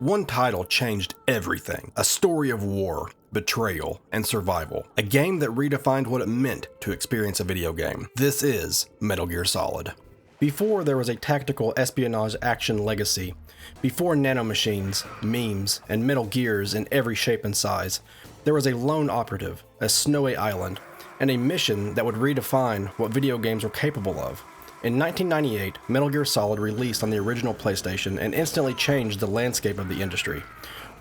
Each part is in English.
One title changed everything. A story of war, betrayal, and survival. A game that redefined what it meant to experience a video game. This is Metal Gear Solid. Before there was a tactical espionage action legacy, before nanomachines, memes, and Metal Gears in every shape and size, there was a lone operative, a snowy island, and a mission that would redefine what video games were capable of. In 1998, Metal Gear Solid released on the original PlayStation and instantly changed the landscape of the industry.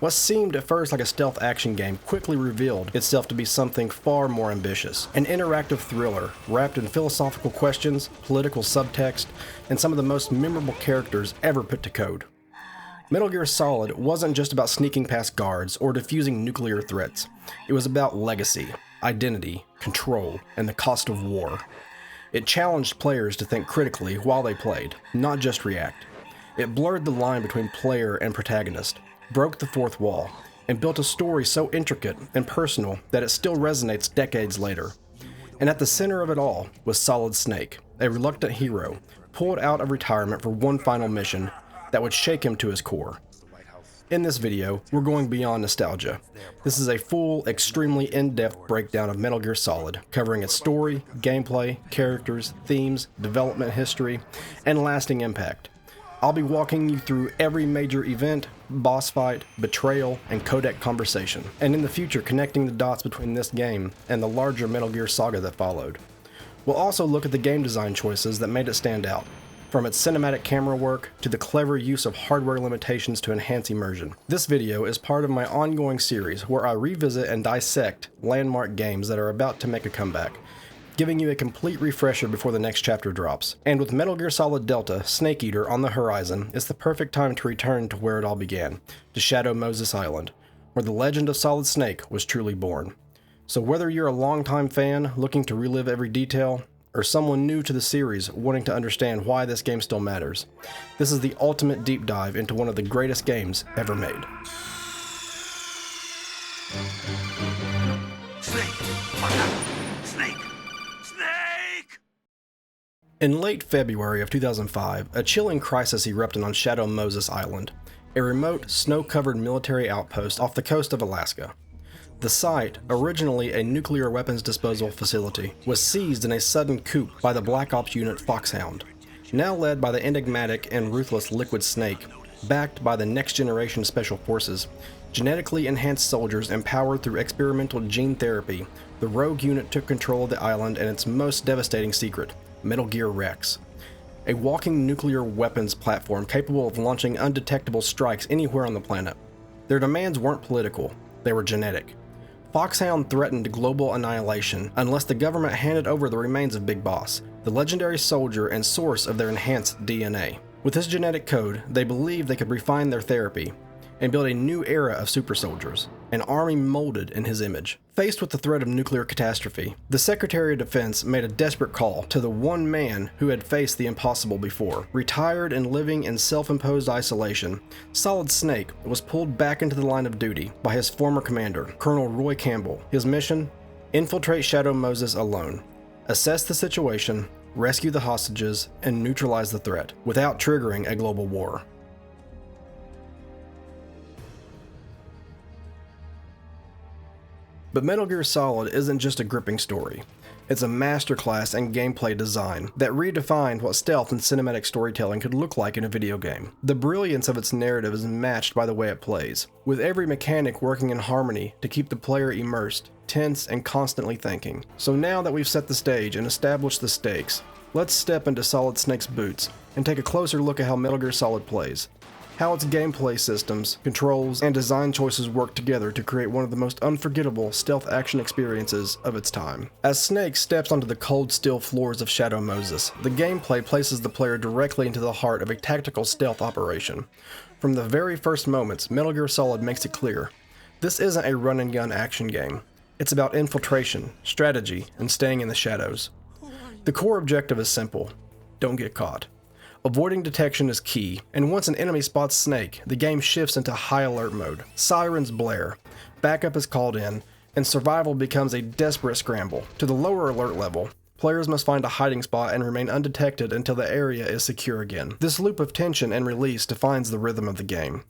What seemed at first like a stealth action game quickly revealed itself to be something far more ambitious. An interactive thriller, wrapped in philosophical questions, political subtext, and some of the most memorable characters ever put to code. Metal Gear Solid wasn't just about sneaking past guards or defusing nuclear threats. It was about legacy, identity, control, and the cost of war. It challenged players to think critically while they played, not just react. It blurred the line between player and protagonist, broke the fourth wall, and built a story so intricate and personal that it still resonates decades later. And at the center of it all was Solid Snake, a reluctant hero, pulled out of retirement for one final mission that would shake him to his core. In this video, we're going beyond nostalgia. This is a full, extremely in-depth breakdown of Metal Gear Solid, covering its story, gameplay, characters, themes, development history, and lasting impact. I'll be walking you through every major event, boss fight, betrayal, and codec conversation, and in the future connecting the dots between this game and the larger Metal Gear saga that followed. We'll also look at the game design choices that made it stand out, from its cinematic camera work to the clever use of hardware limitations to enhance immersion. This video is part of my ongoing series where I revisit and dissect landmark games that are about to make a comeback, giving you a complete refresher before the next chapter drops. And with Metal Gear Solid Delta, Snake Eater on the horizon, it's the perfect time to return to where it all began, to Shadow Moses Island, where the legend of Solid Snake was truly born. So whether you're a longtime fan looking to relive every detail, or someone new to the series wanting to understand why this game still matters, this is the ultimate deep dive into one of the greatest games ever made. Snake! In late February of 2005, a chilling crisis erupted on Shadow Moses Island, a remote, snow-covered military outpost off the coast of Alaska. The site, originally a nuclear weapons disposal facility, was seized in a sudden coup by the Black Ops unit FOXHOUND, now led by the enigmatic and ruthless Liquid Snake, backed by the next-generation Special Forces. Genetically enhanced soldiers empowered through experimental gene therapy, the rogue unit took control of the island and its most devastating secret, Metal Gear Rex, a walking nuclear weapons platform capable of launching undetectable strikes anywhere on the planet. Their demands weren't political, they were genetic. FOXHOUND threatened global annihilation unless the government handed over the remains of Big Boss, the legendary soldier and source of their enhanced DNA. With his genetic code, they believed they could refine their therapy and build a new era of super soldiers, an army molded in his image. Faced with the threat of nuclear catastrophe, the Secretary of Defense made a desperate call to the one man who had faced the impossible before. Retired and living in self-imposed isolation, Solid Snake was pulled back into the line of duty by his former commander, Colonel Roy Campbell. His mission? Infiltrate Shadow Moses alone, assess the situation, rescue the hostages, and neutralize the threat, without triggering a global war. But Metal Gear Solid isn't just a gripping story. It's a masterclass in gameplay design that redefined what stealth and cinematic storytelling could look like in a video game. The brilliance of its narrative is matched by the way it plays, with every mechanic working in harmony to keep the player immersed, tense, and constantly thinking. So now that we've set the stage and established the stakes, let's step into Solid Snake's boots and take a closer look at how Metal Gear Solid plays, how its gameplay systems, controls, and design choices work together to create one of the most unforgettable stealth action experiences of its time. As Snake steps onto the cold, still floors of Shadow Moses, the gameplay places the player directly into the heart of a tactical stealth operation. From the very first moments, Metal Gear Solid makes it clear, this isn't a run-and-gun action game. It's about infiltration, strategy, and staying in the shadows. The core objective is simple: don't get caught. Avoiding detection is key, and once an enemy spots Snake, the game shifts into high alert mode. Sirens blare, backup is called in, and survival becomes a desperate scramble. To the lower alert level, players must find a hiding spot and remain undetected until the area is secure again. This loop of tension and release defines the rhythm of the game.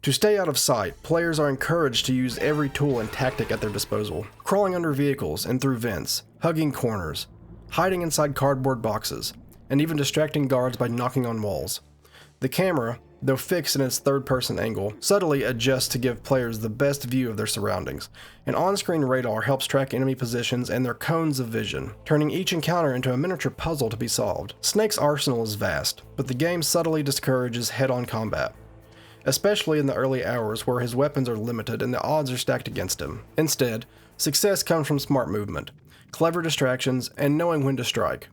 To stay out of sight, players are encouraged to use every tool and tactic at their disposal, crawling under vehicles and through vents, hugging corners, hiding inside cardboard boxes, and even distracting guards by knocking on walls. The camera, though fixed in its third-person angle, subtly adjusts to give players the best view of their surroundings. An on-screen radar helps track enemy positions and their cones of vision, turning each encounter into a miniature puzzle to be solved. Snake's arsenal is vast, but the game subtly discourages head-on combat, especially in the early hours where his weapons are limited and the odds are stacked against him. Instead, success comes from smart movement, clever distractions, and knowing when to strike.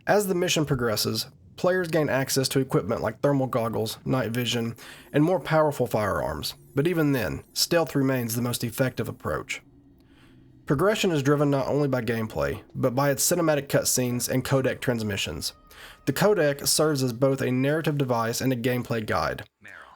As the mission progresses, players gain access to equipment like thermal goggles, night vision, and more powerful firearms, but even then, stealth remains the most effective approach. Progression is driven not only by gameplay, but by its cinematic cutscenes and codec transmissions. The codec serves as both a narrative device and a gameplay guide,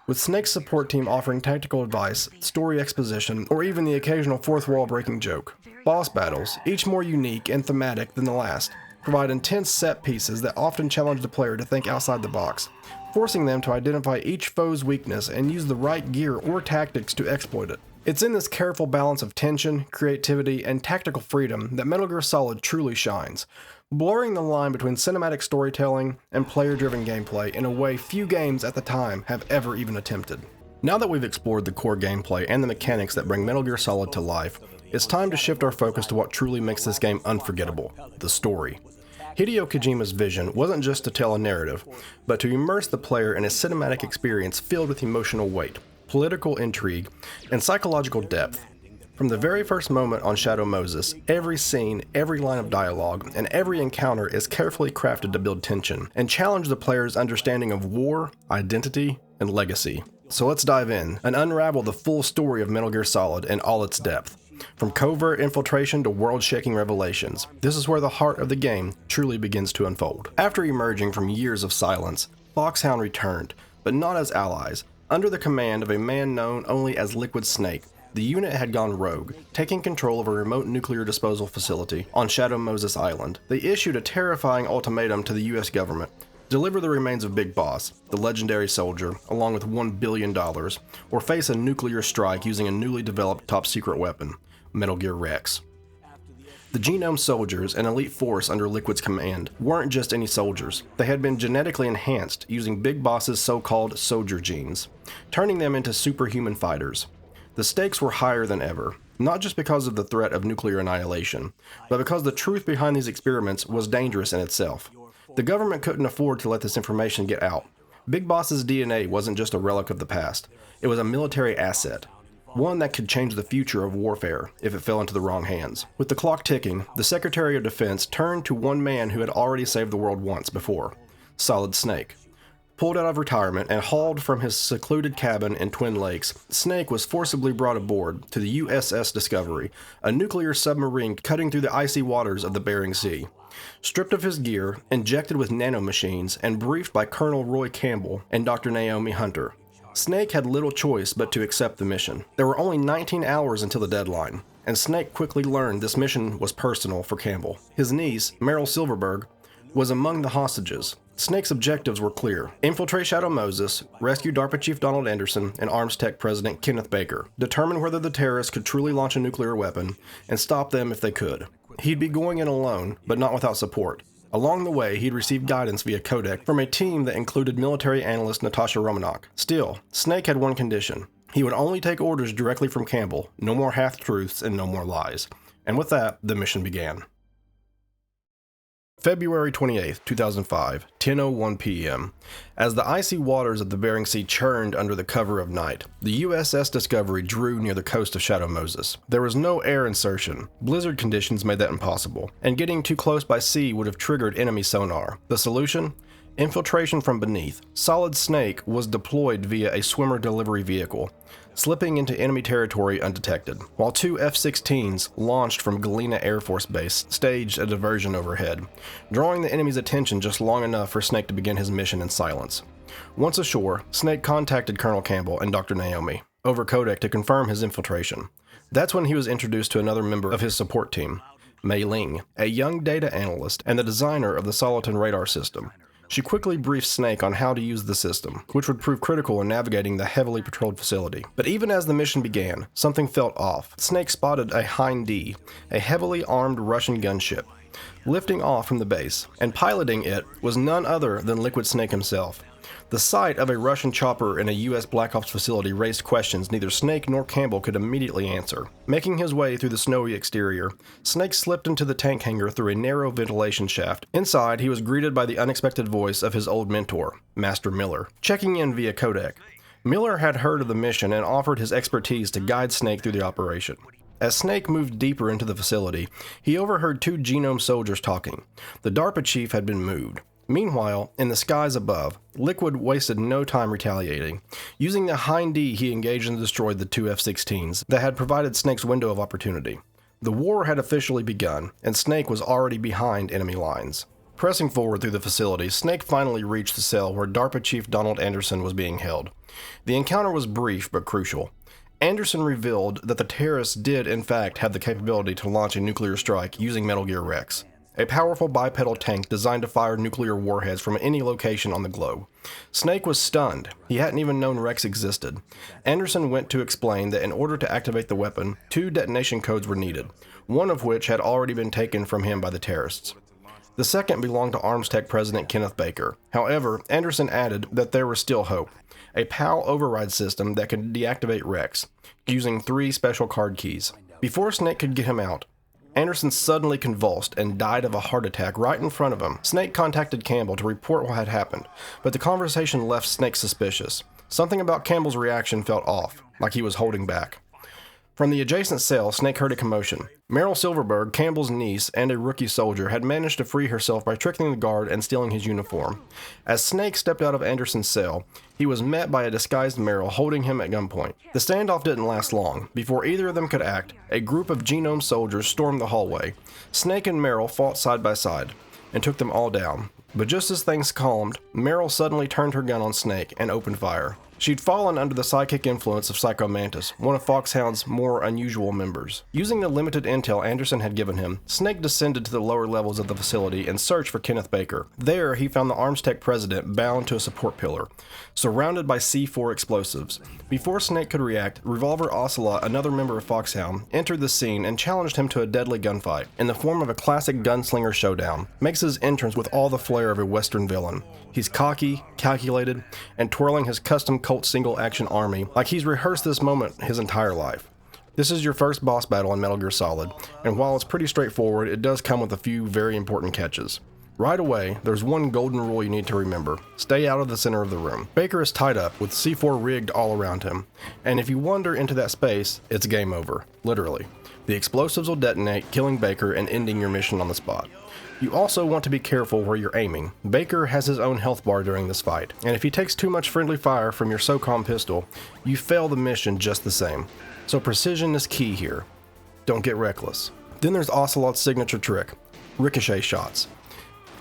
with Snake's support team offering tactical advice, story exposition, or even the occasional fourth wall breaking joke. Boss battles, each more unique and thematic than the last, provide intense set pieces that often challenge the player to think outside the box, forcing them to identify each foe's weakness and use the right gear or tactics to exploit it. It's in this careful balance of tension, creativity, and tactical freedom that Metal Gear Solid truly shines, blurring the line between cinematic storytelling and player-driven gameplay in a way few games at the time have ever even attempted. Now that we've explored the core gameplay and the mechanics that bring Metal Gear Solid to life, it's time to shift our focus to what truly makes this game unforgettable: the story. Hideo Kojima's vision wasn't just to tell a narrative, but to immerse the player in a cinematic experience filled with emotional weight, political intrigue, and psychological depth. From the very first moment on Shadow Moses, every scene, every line of dialogue, and every encounter is carefully crafted to build tension and challenge the player's understanding of war, identity, and legacy. So let's dive in and unravel the full story of Metal Gear Solid in all its depth. From covert infiltration to world-shaking revelations, this is where the heart of the game truly begins to unfold. After emerging from years of silence, FOXHOUND returned, but not as allies. Under the command of a man known only as Liquid Snake, the unit had gone rogue, taking control of a remote nuclear disposal facility on Shadow Moses Island. They issued a terrifying ultimatum to the US government: deliver the remains of Big Boss, the legendary soldier, along with $1 billion, or face a nuclear strike using a newly developed top-secret weapon, Metal Gear Rex. The Genome Soldiers, an elite force under Liquid's command, weren't just any soldiers. They had been genetically enhanced using Big Boss's so-called soldier genes, turning them into superhuman fighters. The stakes were higher than ever, not just because of the threat of nuclear annihilation, but because the truth behind these experiments was dangerous in itself. The government couldn't afford to let this information get out. Big Boss's DNA wasn't just a relic of the past. It was a military asset, one that could change the future of warfare if it fell into the wrong hands. With the clock ticking, the Secretary of Defense turned to one man who had already saved the world once before: Solid Snake. Pulled out of retirement and hauled from his secluded cabin in Twin Lakes, Snake was forcibly brought aboard to the USS Discovery, a nuclear submarine cutting through the icy waters of the Bering Sea. Stripped of his gear, injected with nanomachines, and briefed by Colonel Roy Campbell and Dr. Naomi Hunter, Snake had little choice but to accept the mission. There were only 19 hours until the deadline, and Snake quickly learned this mission was personal for Campbell. His niece, Meryl Silverberg, was among the hostages. Snake's objectives were clear: infiltrate Shadow Moses, rescue DARPA Chief Donald Anderson and Arms Tech President Kenneth Baker, determine whether the terrorists could truly launch a nuclear weapon, and stop them if they could. He'd be going in alone, but not without support. Along the way, he'd received guidance via codec from a team that included military analyst Natasha Romanoff. Still, Snake had one condition: he would only take orders directly from Campbell, no more half-truths and no more lies. And with that, the mission began. February 28, 2005, 10:01 p.m. As the icy waters of the Bering Sea churned under the cover of night, the USS Discovery drew near the coast of Shadow Moses. There was no air insertion. Blizzard conditions made that impossible, and getting too close by sea would have triggered enemy sonar. The solution? Infiltration from beneath. Solid Snake was deployed via a swimmer delivery vehicle, slipping into enemy territory undetected, while two F-16s launched from Galena Air Force Base staged a diversion overhead, drawing the enemy's attention just long enough for Snake to begin his mission in silence. Once ashore, Snake contacted Colonel Campbell and Dr. Naomi over codec to confirm his infiltration. That's when he was introduced to another member of his support team, Mei Ling, a young data analyst and the designer of the Soliton radar system. She quickly briefed Snake on how to use the system, which would prove critical in navigating the heavily patrolled facility. But even as the mission began, something felt off. Snake spotted a Hind D, a heavily armed Russian gunship, lifting off from the base, and piloting it was none other than Liquid Snake himself. The sight of a Russian chopper in a U.S. Black Ops facility raised questions neither Snake nor Campbell could immediately answer. Making his way through the snowy exterior, Snake slipped into the tank hangar through a narrow ventilation shaft. Inside, he was greeted by the unexpected voice of his old mentor, Master Miller, checking in via codec. Miller had heard of the mission and offered his expertise to guide Snake through the operation. As Snake moved deeper into the facility, he overheard two genome soldiers talking. The DARPA chief had been moved. Meanwhile, in the skies above, Liquid wasted no time retaliating. Using the Hind D, he engaged and destroyed the two F-16s that had provided Snake's window of opportunity. The war had officially begun, and Snake was already behind enemy lines. Pressing forward through the facility, Snake finally reached the cell where DARPA Chief Donald Anderson was being held. The encounter was brief but crucial. Anderson revealed that the terrorists did in fact have the capability to launch a nuclear strike using Metal Gear Rex, a powerful bipedal tank designed to fire nuclear warheads from any location on the globe. Snake was stunned. He hadn't even known Rex existed. Anderson went to explain that in order to activate the weapon, 2 detonation codes were needed, one of which had already been taken from him by the terrorists. The second belonged to ArmsTech President Kenneth Baker. However, Anderson added that there was still hope. A PAL override system that could deactivate Rex, using 3 special card keys. Before Snake could get him out, Anderson suddenly convulsed and died of a heart attack right in front of him. Snake contacted Campbell to report what had happened, but the conversation left Snake suspicious. Something about Campbell's reaction felt off, like he was holding back. From the adjacent cell, Snake heard a commotion. Meryl Silverberg, Campbell's niece and a rookie soldier, had managed to free herself by tricking the guard and stealing his uniform. As Snake stepped out of Anderson's cell, he was met by a disguised Meryl holding him at gunpoint. The standoff didn't last long. Before either of them could act, a group of genome soldiers stormed the hallway. Snake and Meryl fought side by side and took them all down. But just as things calmed, Meryl suddenly turned her gun on Snake and opened fire. She'd fallen under the psychic influence of Psycho Mantis, one of FOXHOUND's more unusual members. Using the limited intel Anderson had given him, Snake descended to the lower levels of the facility and searched for Kenneth Baker. There, he found the ArmsTech president bound to a support pillar, surrounded by C4 explosives. Before Snake could react, Revolver Ocelot, another member of FOXHOUND, entered the scene and challenged him to a deadly gunfight, in the form of a classic gunslinger showdown. Makes his entrance with all the flair of a Western villain. He's cocky, calculated, and twirling his custom Colt single-action army like he's rehearsed this moment his entire life. This is your first boss battle in Metal Gear Solid, and while it's pretty straightforward, it does come with a few very important catches. Right away, there's one golden rule you need to remember. Stay out of the center of the room. Baker is tied up with C4 rigged all around him, and if you wander into that space, it's game over, literally. The explosives will detonate, killing Baker and ending your mission on the spot. You also want to be careful where you're aiming. Baker has his own health bar during this fight, and if he takes too much friendly fire from your SOCOM pistol, you fail the mission just the same. So precision is key here. Don't get reckless. Then there's Ocelot's signature trick, ricochet shots.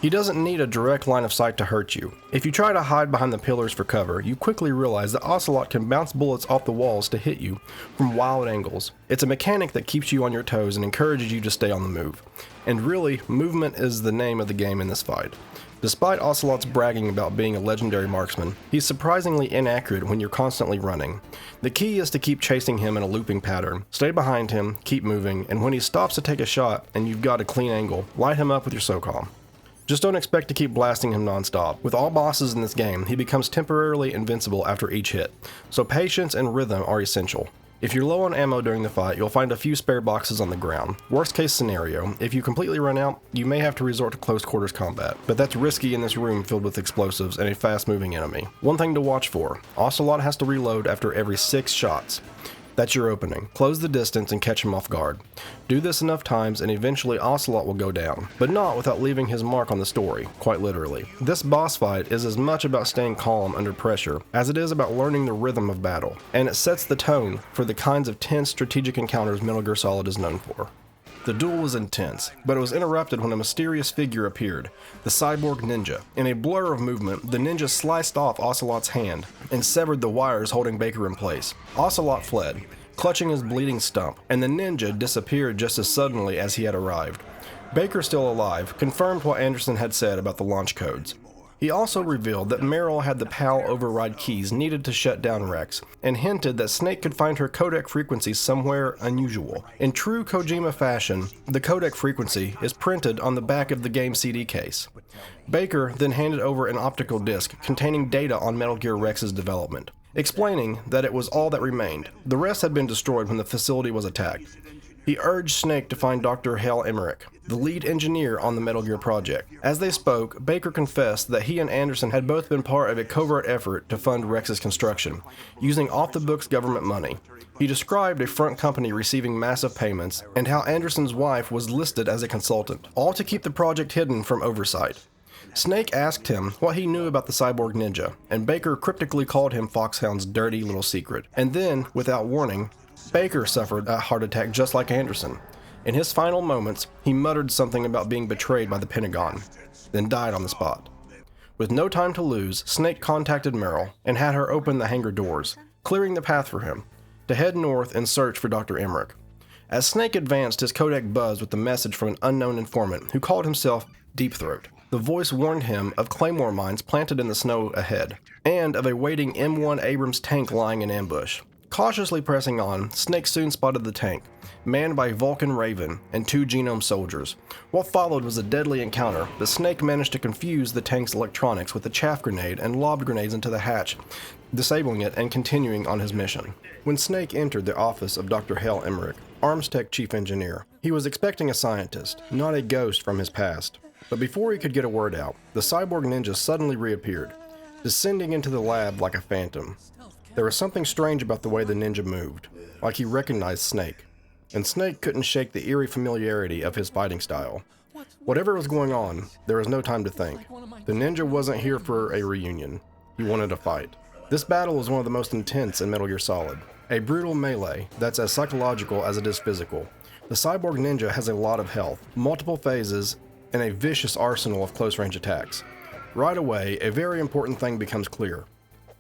He doesn't need a direct line of sight to hurt you. If you try to hide behind the pillars for cover, you quickly realize that Ocelot can bounce bullets off the walls to hit you from wild angles. It's a mechanic that keeps you on your toes and encourages you to stay on the move. And really, movement is the name of the game in this fight. Despite Ocelot's bragging about being a legendary marksman, he's surprisingly inaccurate when you're constantly running. The key is to keep chasing him in a looping pattern. Stay behind him, keep moving, and when he stops to take a shot and you've got a clean angle, light him up with your SOCOM. Just don't expect to keep blasting him non-stop. With all bosses in this game, he becomes temporarily invincible after each hit, so patience and rhythm are essential. If you're low on ammo during the fight, you'll find a few spare boxes on the ground. Worst case scenario, if you completely run out, you may have to resort to close quarters combat, but that's risky in this room filled with explosives and a fast moving enemy. One thing to watch for, Ocelot has to reload after every 6 shots. That's your opening. Close the distance and catch him off guard. Do this enough times and eventually Ocelot will go down, but not without leaving his mark on the story, quite literally. This boss fight is as much about staying calm under pressure as it is about learning the rhythm of battle, and it sets the tone for the kinds of tense strategic encounters Metal Gear Solid is known for. The duel was intense, but it was interrupted when a mysterious figure appeared, the cyborg ninja. In a blur of movement, the ninja sliced off Ocelot's hand and severed the wires holding Baker in place. Ocelot fled, clutching his bleeding stump, and the ninja disappeared just as suddenly as he had arrived. Baker, still alive, confirmed what Anderson had said about the launch codes. He also revealed that Meryl had the PAL override keys needed to shut down Rex, and hinted that Snake could find her codec frequency somewhere unusual. In true Kojima fashion, the codec frequency is printed on the back of the game CD case. Baker then handed over an optical disc containing data on Metal Gear Rex's development, explaining that it was all that remained. The rest had been destroyed when the facility was attacked. He urged Snake to find Dr. Hal Emmerich, the lead engineer on the Metal Gear project. As they spoke, Baker confessed that he and Anderson had both been part of a covert effort to fund Rex's construction, using off-the-books government money. He described a front company receiving massive payments, and how Anderson's wife was listed as a consultant, all to keep the project hidden from oversight. Snake asked him what he knew about the cyborg ninja, and Baker cryptically called him FOXHOUND's dirty little secret. And then, without warning, Baker suffered a heart attack just like Anderson. In his final moments, he muttered something about being betrayed by the Pentagon, then died on the spot. With no time to lose, Snake contacted Meryl and had her open the hangar doors, clearing the path for him, to head north and search for Dr. Emmerich. As Snake advanced, his codec buzzed with a message from an unknown informant who called himself Deep Throat. The voice warned him of claymore mines planted in the snow ahead, and of a waiting M1 Abrams tank lying in ambush. Cautiously pressing on, Snake soon spotted the tank, manned by Vulcan Raven and 2 genome soldiers. What followed was a deadly encounter, but Snake managed to confuse the tank's electronics with a chaff grenade and lobbed grenades into the hatch, disabling it and continuing on his mission. When Snake entered the office of Dr. Hal Emmerich, Armstech chief engineer, he was expecting a scientist, not a ghost from his past. But before he could get a word out, the cyborg ninja suddenly reappeared, descending into the lab like a phantom. There was something strange about the way the ninja moved, like he recognized Snake, and Snake couldn't shake the eerie familiarity of his fighting style. Whatever was going on, there was no time to think. The ninja wasn't here for a reunion. He wanted a fight. This battle was one of the most intense in Metal Gear Solid, a brutal melee that's as psychological as it is physical. The cyborg ninja has a lot of health, multiple phases, and a vicious arsenal of close-range attacks. Right away, a very important thing becomes clear.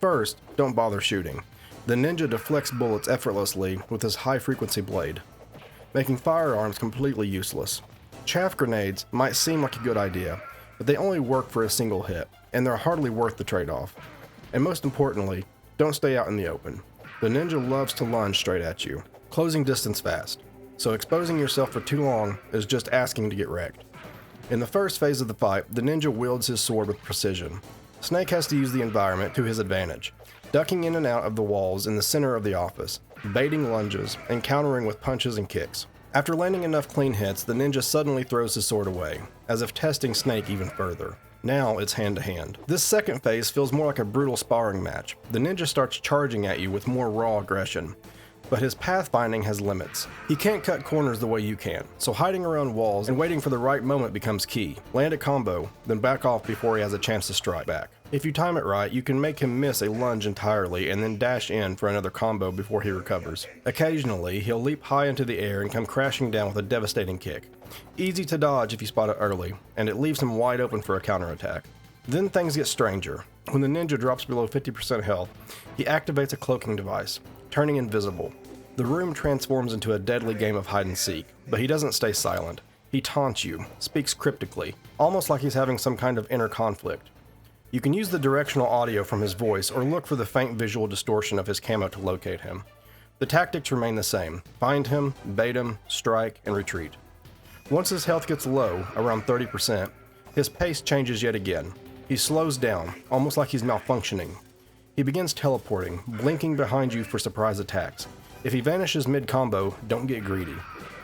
First, don't bother shooting. The ninja deflects bullets effortlessly with his high-frequency blade, making firearms completely useless. Chaff grenades might seem like a good idea, but they only work for a single hit, and they're hardly worth the trade-off. And most importantly, don't stay out in the open. The ninja loves to lunge straight at you, closing distance fast, so exposing yourself for too long is just asking to get wrecked. In the first phase of the fight, the ninja wields his sword with precision. Snake has to use the environment to his advantage, ducking in and out of the walls in the center of the office, baiting lunges, and countering with punches and kicks. After landing enough clean hits, the ninja suddenly throws his sword away, as if testing Snake even further. Now it's hand to hand. This second phase feels more like a brutal sparring match. The ninja starts charging at you with more raw aggression, but his pathfinding has limits. He can't cut corners the way you can, so hiding around walls and waiting for the right moment becomes key. Land a combo, then back off before he has a chance to strike back. If you time it right, you can make him miss a lunge entirely and then dash in for another combo before he recovers. Occasionally, he'll leap high into the air and come crashing down with a devastating kick. Easy to dodge if you spot it early, and it leaves him wide open for a counterattack. Then things get stranger. When the ninja drops below 50% health, he activates a cloaking device, turning invisible. The room transforms into a deadly game of hide and seek, but he doesn't stay silent. He taunts you, speaks cryptically, almost like he's having some kind of inner conflict. You can use the directional audio from his voice or look for the faint visual distortion of his camo to locate him. The tactics remain the same: find him, bait him, strike, and retreat. Once his health gets low, around 30%, his pace changes yet again. He slows down, almost like he's malfunctioning. He begins teleporting, blinking behind you for surprise attacks. If he vanishes mid-combo, don't get greedy.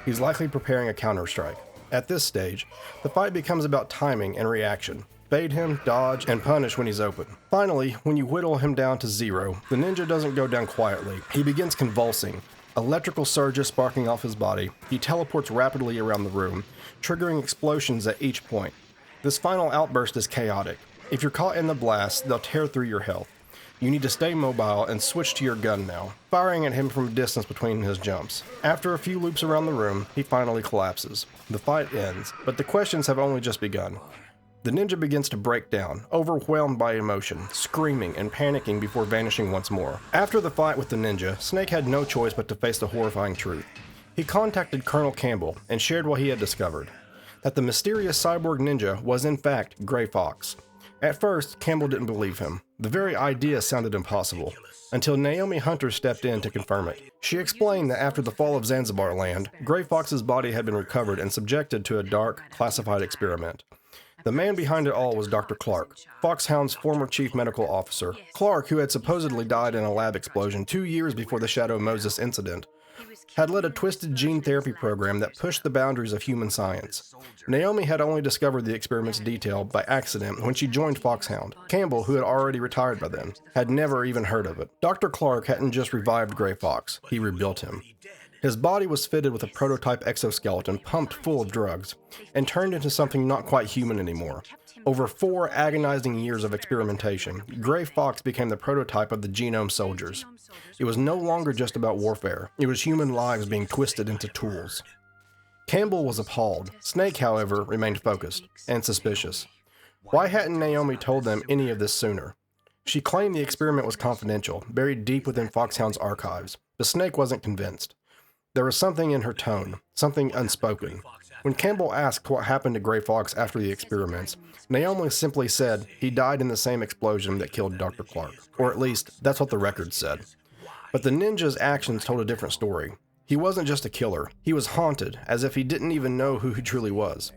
He's likely preparing a counter-strike. At this stage, the fight becomes about timing and reaction. Bait him, dodge, and punish when he's open. Finally, when you whittle him down to 0, the ninja doesn't go down quietly. He begins convulsing, electrical surges sparking off his body. He teleports rapidly around the room, triggering explosions at each point. This final outburst is chaotic. If you're caught in the blast, they'll tear through your health. You need to stay mobile and switch to your gun now, firing at him from a distance between his jumps. After a few loops around the room, he finally collapses. The fight ends, but the questions have only just begun. The ninja begins to break down, overwhelmed by emotion, screaming and panicking before vanishing once more. After the fight with the ninja, Snake had no choice but to face the horrifying truth. He contacted Colonel Campbell and shared what he had discovered: that the mysterious cyborg ninja was in fact Gray Fox. At first, Campbell didn't believe him. The very idea sounded impossible, until Naomi Hunter stepped in to confirm it. She explained that after the fall of Zanzibar land, Gray Fox's body had been recovered and subjected to a dark, classified experiment. The man behind it all was Dr. Clark, FOXHOUND's former chief medical officer. Clark, who had supposedly died in a lab explosion 2 years before the Shadow Moses incident, had led a twisted gene therapy program that pushed the boundaries of human science. Naomi had only discovered the experiment's detail by accident when she joined FOXHOUND. Campbell, who had already retired by then, had never even heard of it. Dr. Clark hadn't just revived Gray Fox, he rebuilt him. His body was fitted with a prototype exoskeleton pumped full of drugs, and turned into something not quite human anymore. Over 4 agonizing years of experimentation, Gray Fox became the prototype of the genome soldiers. It was no longer just about warfare. It was human lives being twisted into tools. Campbell was appalled. Snake, however, remained focused and suspicious. Why hadn't Naomi told them any of this sooner? She claimed the experiment was confidential, buried deep within FOXHOUND's archives, but Snake wasn't convinced. There was something in her tone, something unspoken. When Campbell asked what happened to Gray Fox after the experiments, Naomi simply said he died in the same explosion that killed Dr. Clark. Or at least, that's what the records said. But the ninja's actions told a different story. He wasn't just a killer. He was haunted, as if he didn't even know who he truly was.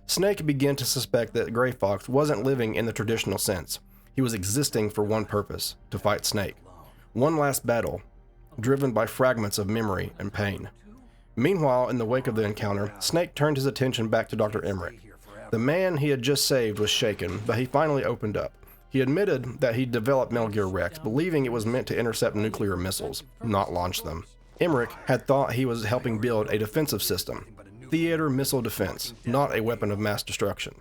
Snake began to suspect that Gray Fox wasn't living in the traditional sense. He was existing for one purpose, to fight Snake. One last battle, driven by fragments of memory and pain. Meanwhile, in the wake of the encounter, Snake turned his attention back to Dr. Emmerich. The man he had just saved was shaken, but he finally opened up. He admitted that he developed Metal Gear Rex, believing it was meant to intercept nuclear missiles, not launch them. Emmerich had thought he was helping build a defensive system, theater missile defense, not a weapon of mass destruction.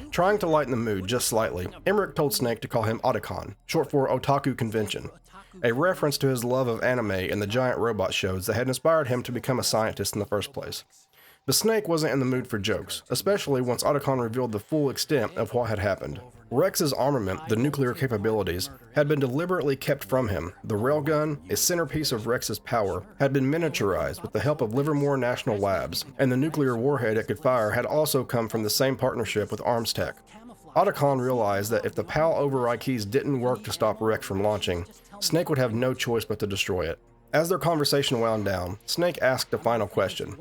Trying to lighten the mood just slightly, Emmerich told Snake to call him Otakon, short for Otaku Convention, a reference to his love of anime and the giant robot shows that had inspired him to become a scientist in the first place. But Snake wasn't in the mood for jokes, especially once Otakon revealed the full extent of what had happened. Rex's armament, the nuclear capabilities, had been deliberately kept from him. The railgun, a centerpiece of Rex's power, had been miniaturized with the help of Livermore National Labs, and the nuclear warhead it could fire had also come from the same partnership with Arms Tech. Otakon realized that if the PAL override keys didn't work to stop Rex from launching, Snake would have no choice but to destroy it. As their conversation wound down, Snake asked a final question,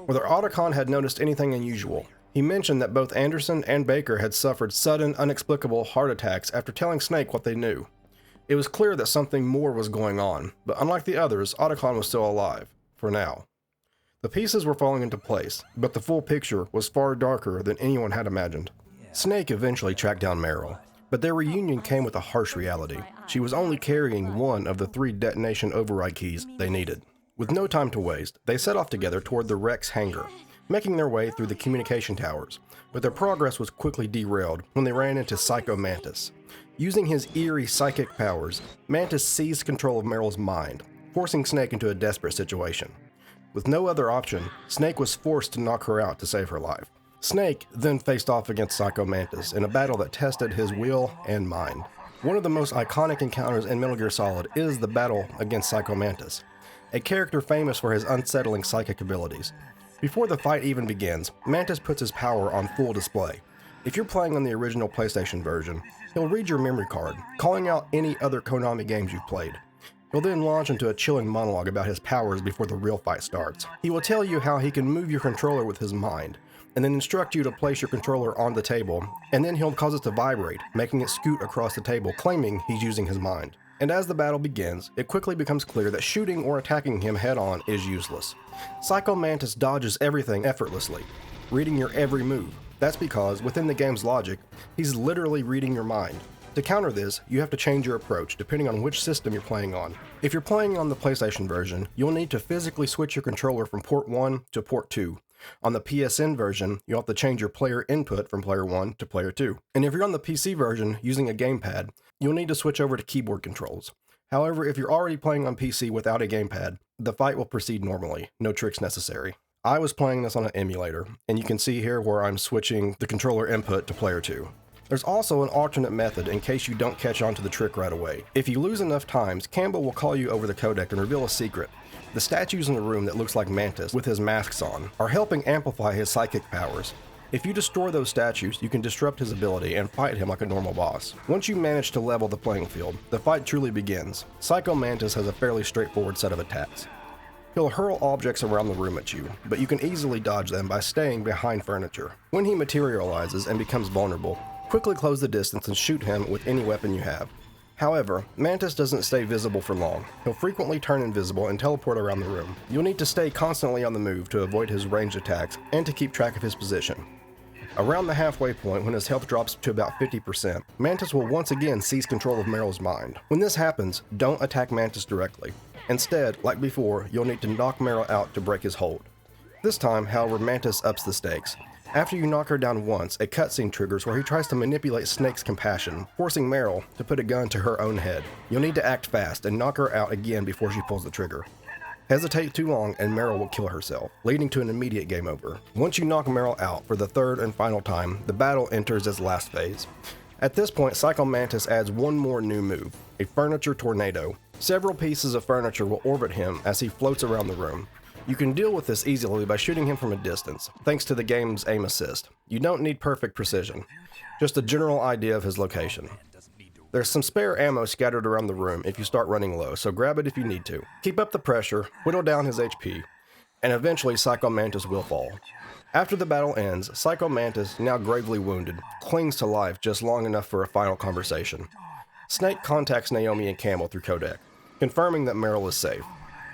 whether Otakon had noticed anything unusual. He mentioned that both Anderson and Baker had suffered sudden, inexplicable heart attacks after telling Snake what they knew. It was clear that something more was going on, but unlike the others, Otakon was still alive, for now. The pieces were falling into place, but the full picture was far darker than anyone had imagined. Snake eventually tracked down Meryl, but their reunion came with a harsh reality. She was only carrying one of the 3 detonation override keys they needed. With no time to waste, they set off together toward the Rex hangar, making their way through the communication towers, but their progress was quickly derailed when they ran into Psycho Mantis. Using his eerie psychic powers, Mantis seized control of Meryl's mind, forcing Snake into a desperate situation. With no other option, Snake was forced to knock her out to save her life. Snake then faced off against Psycho Mantis in a battle that tested his will and mind. One of the most iconic encounters in Metal Gear Solid is the battle against Psycho Mantis, a character famous for his unsettling psychic abilities. Before the fight even begins, Mantis puts his power on full display. If you're playing on the original PlayStation version, he'll read your memory card, calling out any other Konami games you've played. He'll then launch into a chilling monologue about his powers before the real fight starts. He will tell you how he can move your controller with his mind, and then instruct you to place your controller on the table, and then he'll cause it to vibrate, making it scoot across the table, claiming he's using his mind. And as the battle begins, it quickly becomes clear that shooting or attacking him head-on is useless. Psycho Mantis dodges everything effortlessly, reading your every move. That's because, within the game's logic, he's literally reading your mind. To counter this, you have to change your approach depending on which system you're playing on. If you're playing on the PlayStation version, you'll need to physically switch your controller from port 1 to port 2. On the PSN version, you'll have to change your player input from player 1 to player 2. And if you're on the PC version using a gamepad, you'll need to switch over to keyboard controls. However, if you're already playing on PC without a gamepad, the fight will proceed normally, no tricks necessary. I was playing this on an emulator, and you can see here where I'm switching the controller input to player 2. There's also an alternate method in case you don't catch on to the trick right away. If you lose enough times, Campbell will call you over the codec and reveal a secret. The statues in the room that looks like Mantis, with his masks on, are helping amplify his psychic powers. If you destroy those statues, you can disrupt his ability and fight him like a normal boss. Once you manage to level the playing field, the fight truly begins. Psycho Mantis has a fairly straightforward set of attacks. He'll hurl objects around the room at you, but you can easily dodge them by staying behind furniture. When he materializes and becomes vulnerable, quickly close the distance and shoot him with any weapon you have. However, Mantis doesn't stay visible for long. He'll frequently turn invisible and teleport around the room. You'll need to stay constantly on the move to avoid his ranged attacks and to keep track of his position. Around the halfway point, when his health drops to about 50%, Mantis will once again seize control of Meryl's mind. When this happens, don't attack Mantis directly. Instead, like before, you'll need to knock Meryl out to break his hold. This time, however, Mantis ups the stakes. After you knock her down once, a cutscene triggers where he tries to manipulate Snake's compassion, forcing Meryl to put a gun to her own head. You'll need to act fast and knock her out again before she pulls the trigger. Hesitate too long and Meryl will kill herself, leading to an immediate game over. Once you knock Meryl out for the third and final time, the battle enters its last phase. At this point, Psycho Mantis adds one more new move, a furniture tornado. Several pieces of furniture will orbit him as he floats around the room. You can deal with this easily by shooting him from a distance, thanks to the game's aim assist. You don't need perfect precision, just a general idea of his location. There's some spare ammo scattered around the room if you start running low, so grab it if you need to. Keep up the pressure, whittle down his HP, and eventually Psycho Mantis will fall. After the battle ends, Psycho Mantis, now gravely wounded, clings to life just long enough for a final conversation. Snake contacts Naomi and Campbell through codec, confirming that Meryl is safe.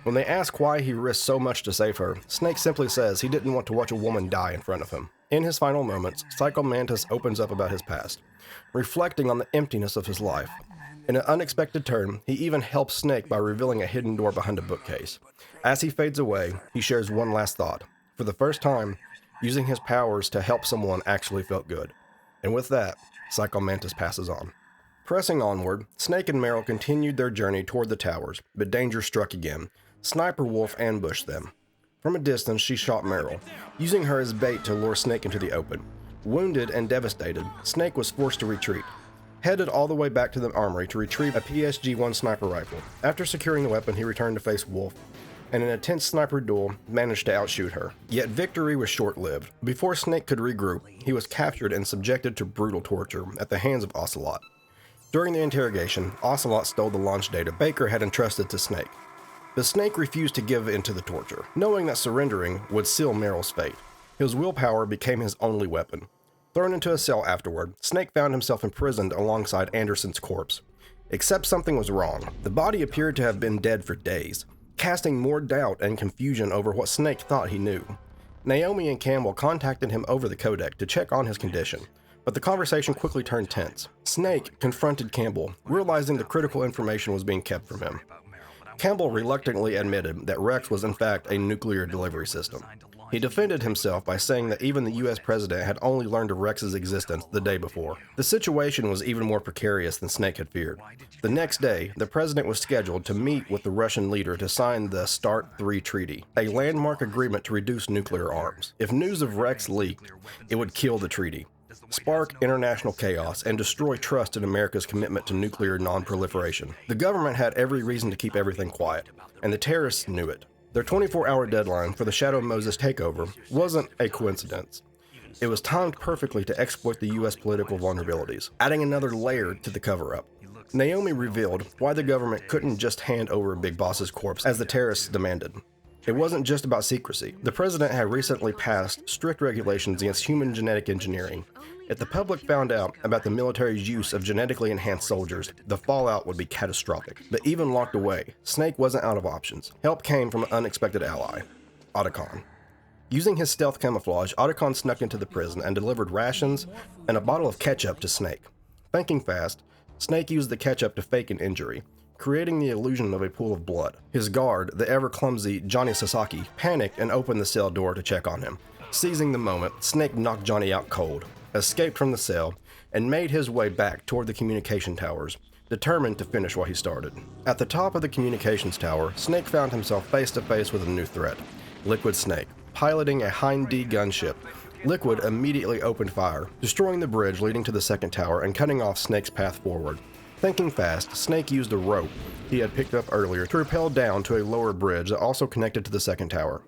When they ask why he risked so much to save her, Snake simply says he didn't want to watch a woman die in front of him. In his final moments, Psycho Mantis opens up about his past, reflecting on the emptiness of his life. In an unexpected turn, he even helps Snake by revealing a hidden door behind a bookcase. As he fades away, he shares one last thought. For the first time, using his powers to help someone actually felt good. And with that, Psycho Mantis passes on. Pressing onward, Snake and Meryl continued their journey toward the towers, but danger struck again. Sniper Wolf ambushed them. From a distance, she shot Meryl, using her as bait to lure Snake into the open. Wounded and devastated, Snake was forced to retreat. Headed all the way back to the armory to retrieve a PSG-1 sniper rifle. After securing the weapon, he returned to face Wolf, and in a tense sniper duel, managed to outshoot her. Yet victory was short-lived. Before Snake could regroup, he was captured and subjected to brutal torture at the hands of Ocelot. During the interrogation, Ocelot stole the launch data Baker had entrusted to Snake. But Snake refused to give in to the torture, knowing that surrendering would seal Meryl's fate. His willpower became his only weapon. Thrown into a cell afterward, Snake found himself imprisoned alongside Anderson's corpse. Except something was wrong. The body appeared to have been dead for days, casting more doubt and confusion over what Snake thought he knew. Naomi and Campbell contacted him over the codec to check on his condition, but the conversation quickly turned tense. Snake confronted Campbell, realizing the critical information was being kept from him. Campbell reluctantly admitted that Rex was in fact a nuclear delivery system. He defended himself by saying that even the US president had only learned of Rex's existence the day before. The situation was even more precarious than Snake had feared. The next day, the president was scheduled to meet with the Russian leader to sign the START III treaty, a landmark agreement to reduce nuclear arms. If news of Rex leaked, it would kill the treaty, spark international chaos, and destroy trust in America's commitment to nuclear non-proliferation. The government had every reason to keep everything quiet, and the terrorists knew it. Their 24-hour deadline for the Shadow Moses takeover wasn't a coincidence. It was timed perfectly to exploit the US political vulnerabilities, adding another layer to the cover-up. Naomi revealed why the government couldn't just hand over Big Boss's corpse as the terrorists demanded. It wasn't just about secrecy. The president had recently passed strict regulations against human genetic engineering. If the public found out about the military's use of genetically enhanced soldiers, the fallout would be catastrophic. But even locked away, Snake wasn't out of options. Help came from an unexpected ally, Otacon. Using his stealth camouflage, Otacon snuck into the prison and delivered rations and a bottle of ketchup to Snake. Thinking fast, Snake used the ketchup to fake an injury, creating the illusion of a pool of blood. His guard, the ever-clumsy Johnny Sasaki, panicked and opened the cell door to check on him. Seizing the moment, Snake knocked Johnny out cold, escaped from the cell, and made his way back toward the communication towers, determined to finish what he started. At the top of the communications tower, Snake found himself face to face with a new threat, Liquid Snake, piloting a Hind D gunship. Liquid immediately opened fire, destroying the bridge leading to the second tower and cutting off Snake's path forward. Thinking fast, Snake used a rope he had picked up earlier to rappel down to a lower bridge that also connected to the second tower.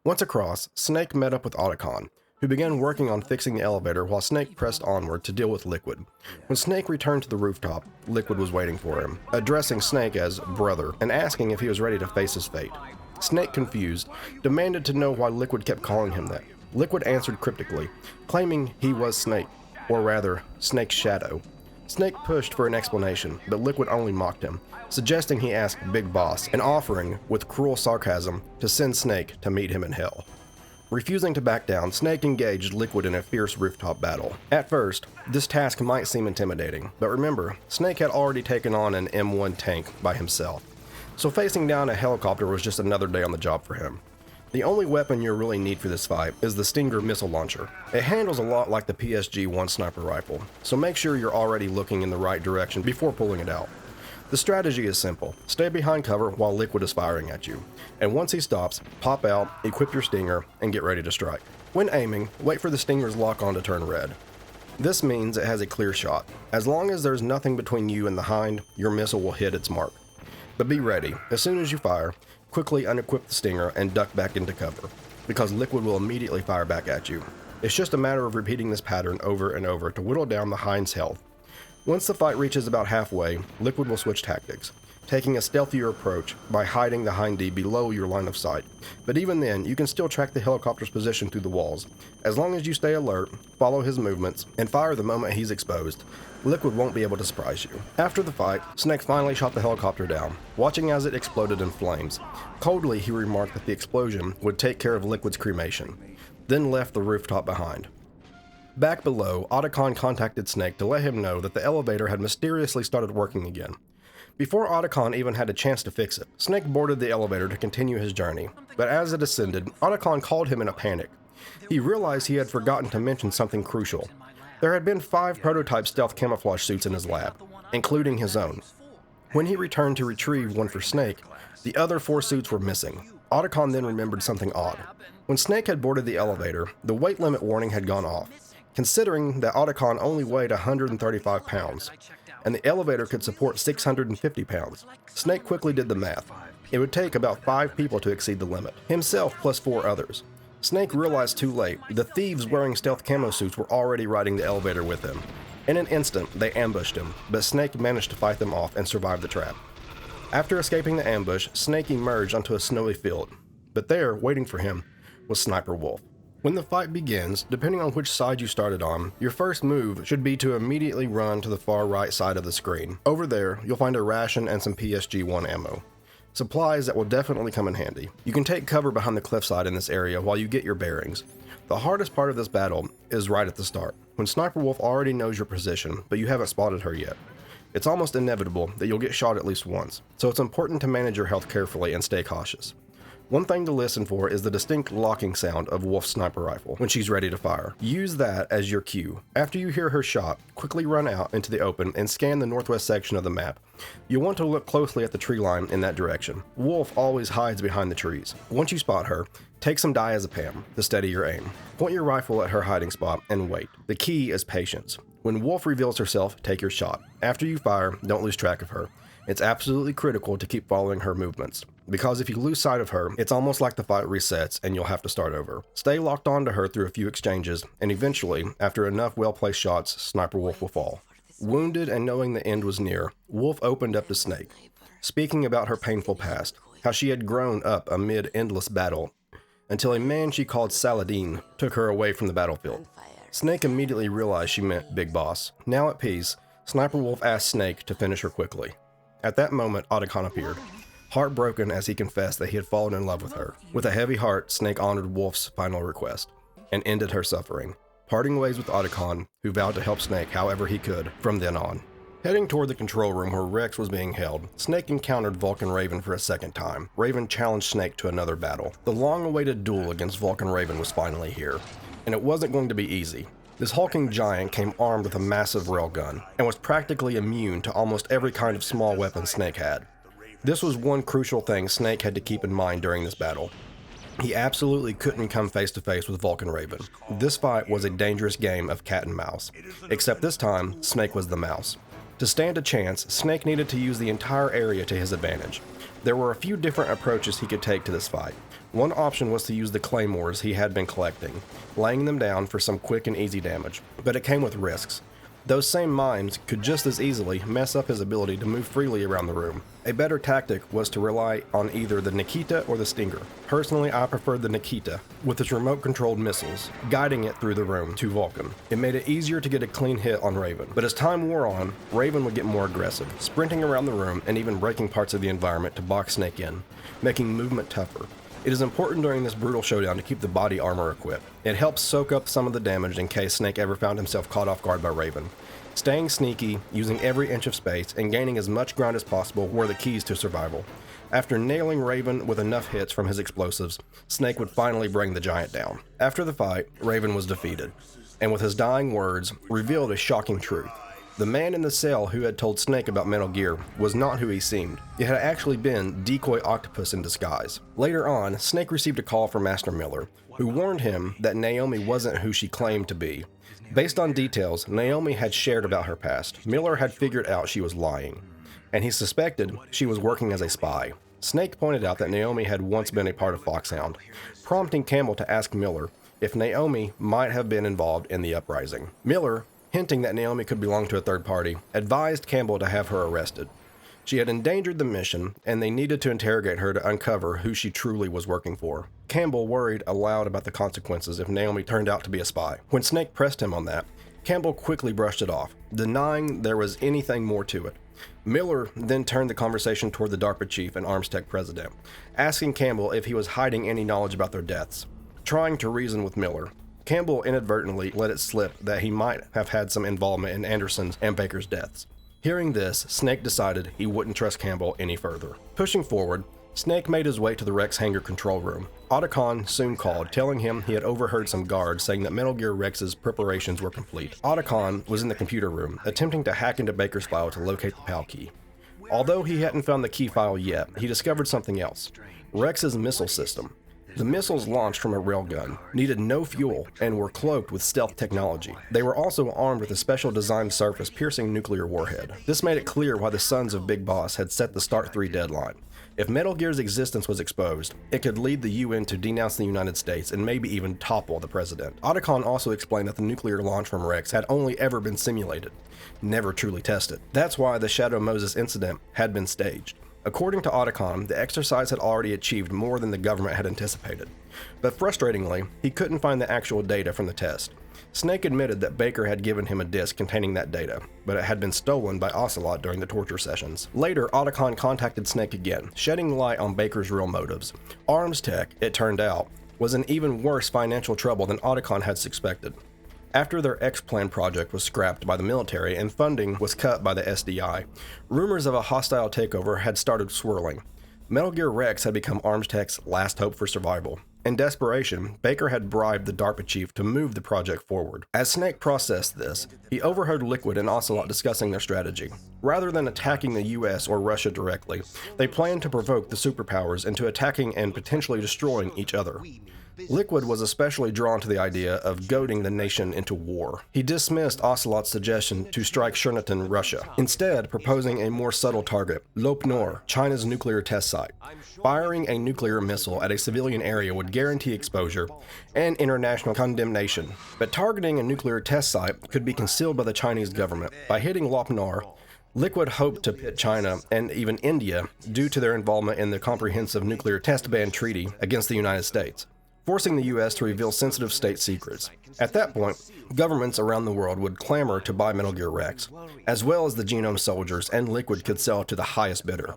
Once across, Snake met up with Otacon, who began working on fixing the elevator while Snake pressed onward to deal with Liquid. When Snake returned to the rooftop, Liquid was waiting for him, addressing Snake as brother and asking if he was ready to face his fate. Snake, confused, demanded to know why Liquid kept calling him that. Liquid answered cryptically, claiming he was Snake, or rather, Snake's shadow. Snake pushed for an explanation, but Liquid only mocked him, suggesting he ask Big Boss and offering, with cruel sarcasm, to send Snake to meet him in hell. Refusing to back down, Snake engaged Liquid in a fierce rooftop battle. At first, this task might seem intimidating, but remember, Snake had already taken on an M1 tank by himself, so facing down a helicopter was just another day on the job for him. The only weapon you'll really need for this fight is the Stinger missile launcher. It handles a lot like the PSG-1 sniper rifle, so make sure you're already looking in the right direction before pulling it out. The strategy is simple. Stay behind cover while Liquid is firing at you, and once he stops, pop out, equip your Stinger, and get ready to strike. When aiming, wait for the Stinger's lock-on to turn red. This means it has a clear shot. As long as there's nothing between you and the Hind, your missile will hit its mark. But be ready. As soon as you fire, quickly unequip the Stinger and duck back into cover, because Liquid will immediately fire back at you. It's just a matter of repeating this pattern over and over to whittle down the Hind's health. Once the fight reaches about halfway, Liquid will switch tactics, taking a stealthier approach by hiding the Hindy below your line of sight. But even then, you can still track the helicopter's position through the walls. As long as you stay alert, follow his movements, and fire the moment he's exposed, Liquid won't be able to surprise you. After the fight, Snake finally shot the helicopter down, watching as it exploded in flames. Coldly, he remarked that the explosion would take care of Liquid's cremation, then left the rooftop behind. Back below, Otacon contacted Snake to let him know that the elevator had mysteriously started working again. Before Otacon even had a chance to fix it, Snake boarded the elevator to continue his journey, but as it ascended, Otacon called him in a panic. He realized he had forgotten to mention something crucial. There had been 5 prototype stealth camouflage suits in his lab, including his own. When he returned to retrieve one for Snake, the other 4 suits were missing. Otacon then remembered something odd. When Snake had boarded the elevator, the weight limit warning had gone off, considering that Otacon only weighed 135 pounds, and the elevator could support 650 pounds. Snake quickly did the math. It would take about 5 people to exceed the limit, himself plus 4 others. Snake realized too late the thieves wearing stealth camo suits were already riding the elevator with him. In an instant, they ambushed him, but Snake managed to fight them off and survive the trap. After escaping the ambush, Snake emerged onto a snowy field, but there, waiting for him, was Sniper Wolf. When the fight begins, depending on which side you started on, your first move should be to immediately run to the far right side of the screen. Over there, you'll find a ration and some PSG-1 ammo. Supplies that will definitely come in handy. You can take cover behind the cliffside in this area while you get your bearings. The hardest part of this battle is right at the start, when Sniper Wolf already knows your position, but you haven't spotted her yet. It's almost inevitable that you'll get shot at least once, so it's important to manage your health carefully and stay cautious. One thing to listen for is the distinct locking sound of Wolf's sniper rifle when she's ready to fire. Use that as your cue. After you hear her shot, quickly run out into the open and scan the northwest section of the map. You'll want to look closely at the tree line in that direction. Wolf always hides behind the trees. Once you spot her, take some diazepam to steady your aim. Point your rifle at her hiding spot and wait. The key is patience. When Wolf reveals herself, take your shot. After you fire, don't lose track of her. It's absolutely critical to keep following her movements, because if you lose sight of her, it's almost like the fight resets and you'll have to start over. Stay locked onto her through a few exchanges, and eventually, after enough well-placed shots, Sniper Wolf will fall. Wounded and knowing the end was near, Wolf opened up to Snake, speaking about her painful past, how she had grown up amid endless battle, until a man she called Saladin took her away from the battlefield. Snake immediately realized she meant Big Boss. Now at peace, Sniper Wolf asked Snake to finish her quickly. At that moment, Otacon appeared, heartbroken as he confessed that he had fallen in love with her. With a heavy heart, Snake honored Wolf's final request and ended her suffering, parting ways with Otacon, who vowed to help Snake however he could from then on. Heading toward the control room where Rex was being held, Snake encountered Vulcan Raven for a second time. Raven challenged Snake to another battle. The long-awaited duel against Vulcan Raven was finally here, and it wasn't going to be easy. This hulking giant came armed with a massive railgun, and was practically immune to almost every kind of small weapon Snake had. This was one crucial thing Snake had to keep in mind during this battle. He absolutely couldn't come face to face with Vulcan Raven. This fight was a dangerous game of cat and mouse, except this time, Snake was the mouse. To stand a chance, Snake needed to use the entire area to his advantage. There were a few different approaches he could take to this fight. One option was to use the claymores he had been collecting, laying them down for some quick and easy damage, but it came with risks. Those same mimes could just as easily mess up his ability to move freely around the room. A better tactic was to rely on either the Nikita or the Stinger. Personally, I preferred the Nikita, with its remote-controlled missiles, guiding it through the room to Vulcan. It made it easier to get a clean hit on Raven, but as time wore on, Raven would get more aggressive, sprinting around the room and even breaking parts of the environment to box Snake in, making movement tougher. It is important during this brutal showdown to keep the body armor equipped. It helps soak up some of the damage in case Snake ever found himself caught off guard by Raven. Staying sneaky, using every inch of space, and gaining as much ground as possible were the keys to survival. After nailing Raven with enough hits from his explosives, Snake would finally bring the giant down. After the fight, Raven was defeated, and with his dying words, revealed a shocking truth. The man in the cell who had told Snake about Metal Gear was not who he seemed. It had actually been Decoy Octopus in disguise. Later on, Snake received a call from Master Miller, who warned him that Naomi wasn't who she claimed to be. Based on details Naomi had shared about her past, Miller had figured out she was lying, and he suspected she was working as a spy. Snake pointed out that Naomi had once been a part of FOXHOUND, prompting Campbell to ask Miller if Naomi might have been involved in the uprising. Miller, hinting that Naomi could belong to a third party, advised Campbell to have her arrested. She had endangered the mission, and they needed to interrogate her to uncover who she truly was working for. Campbell worried aloud about the consequences if Naomi turned out to be a spy. When Snake pressed him on that, Campbell quickly brushed it off, denying there was anything more to it. Miller then turned the conversation toward the DARPA chief and Arms Tech president, asking Campbell if he was hiding any knowledge about their deaths. Trying to reason with Miller, Campbell inadvertently let it slip that he might have had some involvement in Anderson's and Baker's deaths. Hearing this, Snake decided he wouldn't trust Campbell any further. Pushing forward, Snake made his way to the Rex hangar control room. Otacon soon called, telling him he had overheard some guards saying that Metal Gear Rex's preparations were complete. Otacon was in the computer room, attempting to hack into Baker's file to locate the PAL key. Although he hadn't found the key file yet, he discovered something else: Rex's missile system. The missiles launched from a railgun, needed no fuel, and were cloaked with stealth technology. They were also armed with a special designed surface-piercing nuclear warhead. This made it clear why the sons of Big Boss had set the Start 3 deadline. If Metal Gear's existence was exposed, it could lead the UN to denounce the United States and maybe even topple the president. Otacon also explained that the nuclear launch from Rex had only ever been simulated, never truly tested. That's why the Shadow Moses incident had been staged. According to Otacon, the exercise had already achieved more than the government had anticipated. But frustratingly, he couldn't find the actual data from the test. Snake admitted that Baker had given him a disk containing that data, but it had been stolen by Ocelot during the torture sessions. Later, Otacon contacted Snake again, shedding light on Baker's real motives. Arms Tech, it turned out, was in even worse financial trouble than Otacon had suspected. After their X-Plan project was scrapped by the military and funding was cut by the SDI, rumors of a hostile takeover had started swirling. Metal Gear Rex had become Arms Tech's last hope for survival. In desperation, Baker had bribed the DARPA chief to move the project forward. As Snake processed this, he overheard Liquid and Ocelot discussing their strategy. Rather than attacking the US or Russia directly, they planned to provoke the superpowers into attacking and potentially destroying each other. Liquid was especially drawn to the idea of goading the nation into war. He dismissed Ocelot's suggestion to strike Chernihiv, Russia, instead proposing a more subtle target, Lop Nor, China's nuclear test site. Firing a nuclear missile at a civilian area would guarantee exposure and international condemnation, but targeting a nuclear test site could be concealed by the Chinese government. By hitting Lop Nor, Liquid hoped to pit China and even India due to their involvement in the Comprehensive Nuclear Test Ban Treaty against the United States, forcing the US to reveal sensitive state secrets. At that point, governments around the world would clamor to buy Metal Gear Rex, as well as the Genome Soldiers, and Liquid could sell to the highest bidder.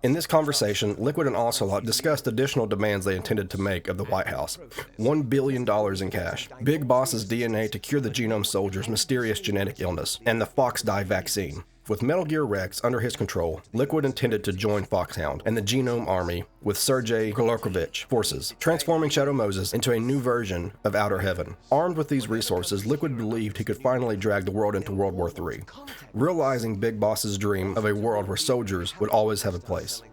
In this conversation, Liquid and Ocelot discussed additional demands they intended to make of the White House: $1 billion in cash, Big Boss's DNA to cure the Genome Soldiers' mysterious genetic illness, and the FOXDIE vaccine. With Metal Gear Rex under his control, Liquid intended to join FOXHOUND and the Genome Army with Sergei Gorlokovich's forces, transforming Shadow Moses into a new version of Outer Heaven. Armed with these resources, Liquid believed he could finally drag the world into World War III, realizing Big Boss's dream of a world where soldiers would always have a place.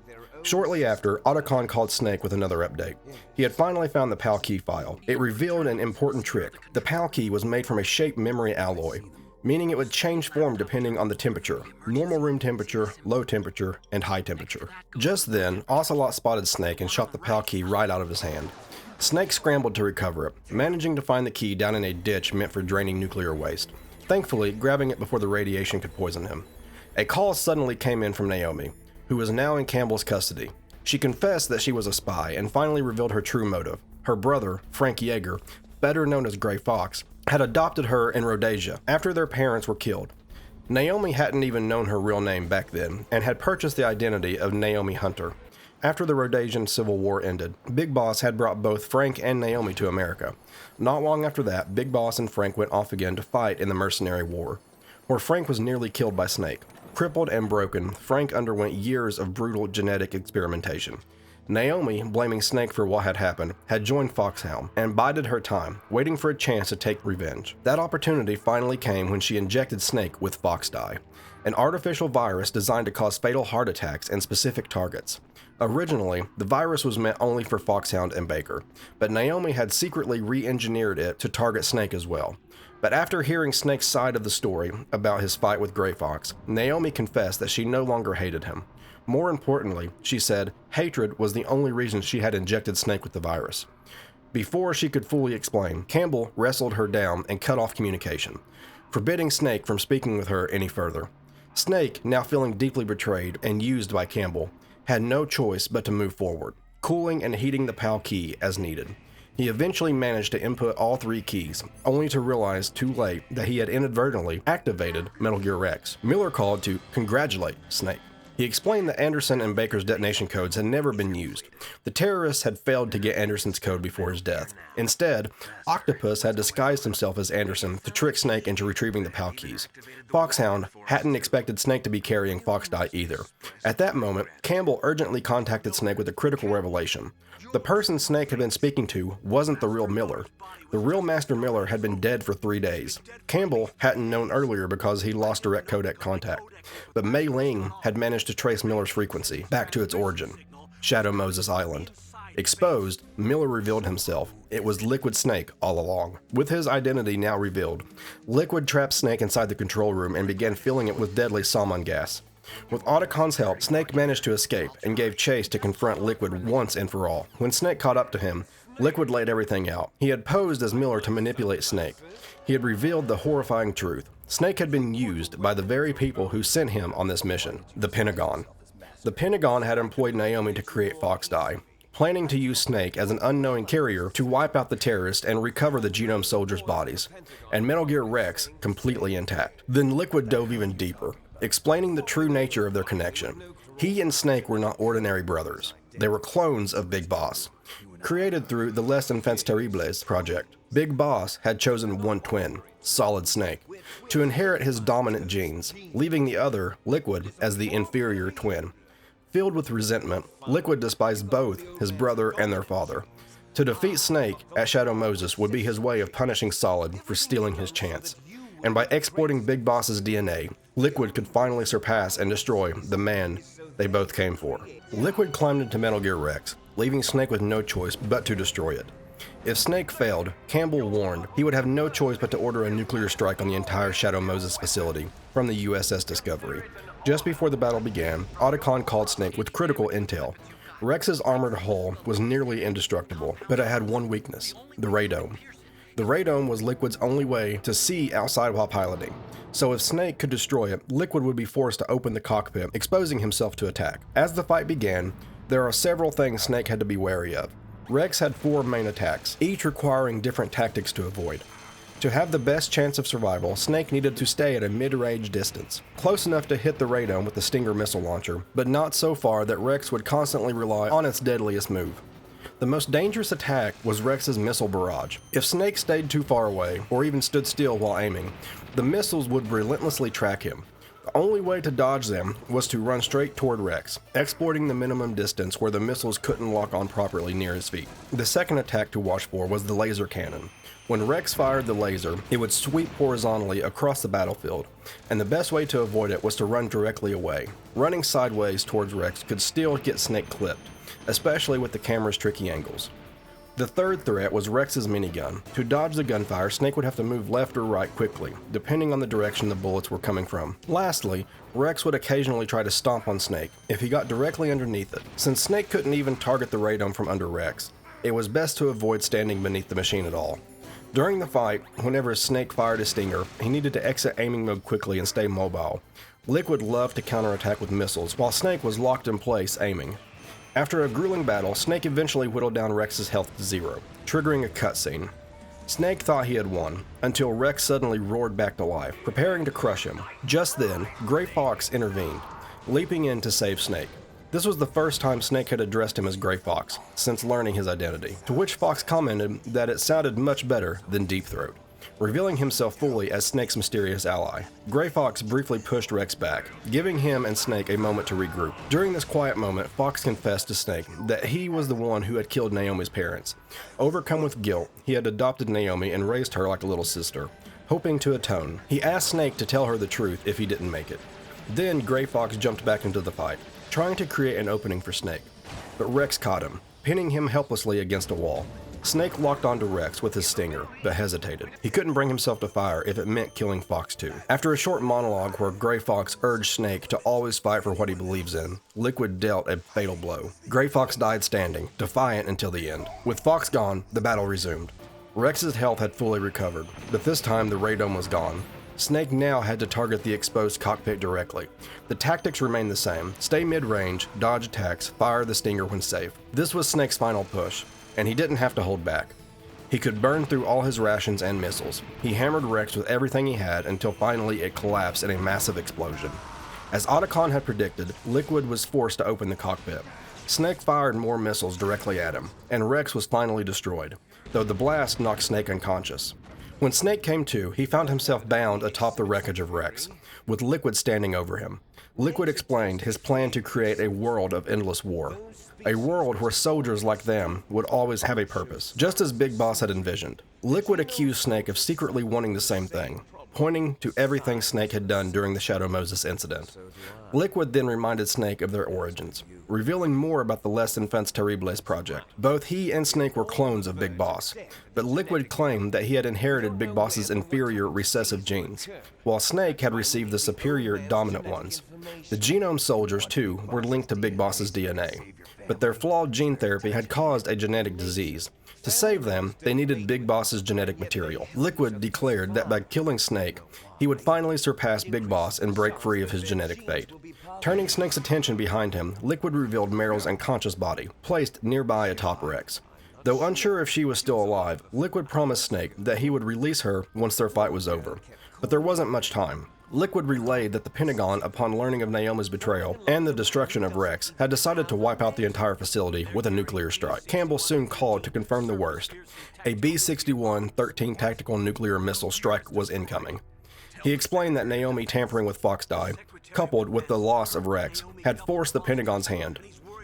Shortly after, Otacon called Snake with another update. He had finally found the PAL key file. It revealed an important trick. The PAL key was made from a shaped memory alloy. meaning it would change form depending on the temperature: normal room temperature, low temperature, and high temperature. Just then, Ocelot spotted Snake and shot the PAL key right out of his hand. Snake scrambled to recover it, managing to find the key down in a ditch meant for draining nuclear waste, thankfully grabbing it before the radiation could poison him. A call suddenly came in from Naomi, who was now in Campbell's custody. She confessed that she was a spy and finally revealed her true motive. Her brother, Frank Yeager, better known as Gray Fox, had adopted her in Rhodesia after their parents were killed. Naomi hadn't even known her real name back then and had purchased the identity of Naomi Hunter. After the Rhodesian Civil War ended, Big Boss had brought both Frank and Naomi to America. Not long after that, Big Boss and Frank went off again to fight in the Mercenary War, where Frank was nearly killed by Snake. Crippled and broken, Frank underwent years of brutal genetic experimentation. Naomi, blaming Snake for what had happened, had joined FOXHOUND and bided her time, waiting for a chance to take revenge. That opportunity finally came when she injected Snake with Fox Dye, an artificial virus designed to cause fatal heart attacks in specific targets. Originally, the virus was meant only for FOXHOUND and Baker, but Naomi had secretly re-engineered it to target Snake as well. But after hearing Snake's side of the story about his fight with Gray Fox, Naomi confessed that she no longer hated him. More importantly, she said hatred was the only reason she had injected Snake with the virus. Before she could fully explain, Campbell wrestled her down and cut off communication, forbidding Snake from speaking with her any further. Snake, now feeling deeply betrayed and used by Campbell, had no choice but to move forward, cooling and heating the PAL key as needed. He eventually managed to input all 3 keys, only to realize too late that he had inadvertently activated Metal Gear Rex. Miller called to congratulate Snake. He explained that Anderson and Baker's detonation codes had never been used. The terrorists had failed to get Anderson's code before his death. Instead, Octopus had disguised himself as Anderson to trick Snake into retrieving the PAL keys. FOXHOUND hadn't expected Snake to be carrying Fox Dye either. At that moment, Campbell urgently contacted Snake with a critical revelation. The person Snake had been speaking to wasn't the real Miller. The real Master Miller had been dead for 3 days. Campbell hadn't known earlier because he lost direct codec contact, but Mei Ling had managed to trace Miller's frequency back to its origin, Shadow Moses Island. Exposed, Miller revealed himself. It was Liquid Snake all along. With his identity now revealed, Liquid trapped Snake inside the control room and began filling it with deadly salmon gas. With Otacon's help, Snake managed to escape and gave chase to confront Liquid once and for all. When Snake caught up to him, Liquid laid everything out. He had posed as Miller to manipulate Snake. He had revealed the horrifying truth. Snake had been used by the very people who sent him on this mission, the Pentagon. The Pentagon had employed Naomi to create Fox Dye, planning to use Snake as an unknowing carrier to wipe out the terrorists and recover the Genome soldiers' bodies, and Metal Gear Rex completely intact. Then Liquid dove even deeper, explaining the true nature of their connection. He and Snake were not ordinary brothers. They were clones of Big Boss. Created through the Les Enfants Terribles project, Big Boss had chosen one twin, Solid Snake, to inherit his dominant genes, leaving the other, Liquid, as the inferior twin. Filled with resentment, Liquid despised both his brother and their father. To defeat Snake at Shadow Moses would be his way of punishing Solid for stealing his chance. And by exporting Big Boss's DNA, Liquid could finally surpass and destroy the man they both came for. Liquid climbed into Metal Gear Rex, leaving Snake with no choice but to destroy it. If Snake failed, Campbell warned he would have no choice but to order a nuclear strike on the entire Shadow Moses facility from the USS Discovery. Just before the battle began, Otacon called Snake with critical intel. Rex's armored hull was nearly indestructible, but it had one weakness: the radome. The radome was Liquid's only way to see outside while piloting, so if Snake could destroy it, Liquid would be forced to open the cockpit, exposing himself to attack. As the fight began, there are several things Snake had to be wary of. Rex had 4 main attacks, each requiring different tactics to avoid. To have the best chance of survival, Snake needed to stay at a mid-range distance, close enough to hit the radome with the Stinger missile launcher, but not so far that Rex would constantly rely on its deadliest move. The most dangerous attack was Rex's missile barrage. If Snake stayed too far away, or even stood still while aiming, the missiles would relentlessly track him. The only way to dodge them was to run straight toward Rex, exporting the minimum distance where the missiles couldn't lock on properly near his feet. The second attack to watch for was the laser cannon. When Rex fired the laser, it would sweep horizontally across the battlefield, and the best way to avoid it was to run directly away. Running sideways towards Rex could still get Snake clipped, especially with the camera's tricky angles. The third threat was Rex's minigun. To dodge the gunfire, Snake would have to move left or right quickly, depending on the direction the bullets were coming from. Lastly, Rex would occasionally try to stomp on Snake if he got directly underneath it. Since Snake couldn't even target the radome from under Rex, it was best to avoid standing beneath the machine at all. During the fight, whenever Snake fired a stinger, he needed to exit aiming mode quickly and stay mobile. Liquid loved to counterattack with missiles, while Snake was locked in place aiming. After a grueling battle, Snake eventually whittled down Rex's health to 0, triggering a cutscene. Snake thought he had won, until Rex suddenly roared back to life, preparing to crush him. Just then, Gray Fox intervened, leaping in to save Snake. This was the first time Snake had addressed him as Gray Fox, since learning his identity, to which Fox commented that it sounded much better than Deep Throat, revealing himself fully as Snake's mysterious ally. Gray Fox briefly pushed Rex back, giving him and Snake a moment to regroup. During this quiet moment, Fox confessed to Snake that he was the one who had killed Naomi's parents. Overcome with guilt, he had adopted Naomi and raised her like a little sister, hoping to atone. He asked Snake to tell her the truth if he didn't make it. Then Gray Fox jumped back into the fight, trying to create an opening for Snake, but Rex caught him, pinning him helplessly against a wall. Snake locked onto Rex with his stinger, but hesitated. He couldn't bring himself to fire if it meant killing Fox too. After a short monologue where Gray Fox urged Snake to always fight for what he believes in, Liquid dealt a fatal blow. Gray Fox died standing, defiant until the end. With Fox gone, the battle resumed. Rex's health had fully recovered, but this time the radome was gone. Snake now had to target the exposed cockpit directly. The tactics remained the same: stay mid-range, dodge attacks, fire the stinger when safe. This was Snake's final push, and he didn't have to hold back. He could burn through all his rations and missiles. He hammered Rex with everything he had until finally it collapsed in a massive explosion. As Otacon had predicted, Liquid was forced to open the cockpit. Snake fired more missiles directly at him, and Rex was finally destroyed, though the blast knocked Snake unconscious. When Snake came to, he found himself bound atop the wreckage of Rex, with Liquid standing over him. Liquid explained his plan to create a world of endless war. A world where soldiers like them would always have a purpose, just as Big Boss had envisioned. Liquid accused Snake of secretly wanting the same thing, pointing to everything Snake had done during the Shadow Moses incident. Liquid then reminded Snake of their origins, revealing more about the Les Enfants Terribles project. Both he and Snake were clones of Big Boss, but Liquid claimed that he had inherited Big Boss's inferior recessive genes, while Snake had received the superior dominant ones. The Genome Soldiers, too, were linked to Big Boss's DNA, but their flawed gene therapy had caused a genetic disease. To save them, they needed Big Boss's genetic material. Liquid declared that by killing Snake, he would finally surpass Big Boss and break free of his genetic fate. Turning Snake's attention behind him, Liquid revealed Meryl's unconscious body, placed nearby atop Rex. Though unsure if she was still alive, Liquid promised Snake that he would release her once their fight was over. But there wasn't much time. Liquid relayed that the Pentagon, upon learning of Naomi's betrayal and the destruction of Rex, had decided to wipe out the entire facility with a nuclear strike. Campbell soon called to confirm the worst. A B-61 13 tactical nuclear missile strike was incoming. He explained that Naomi tampering with FOXHOUND, coupled with the loss of Rex, had forced the Pentagon's hand.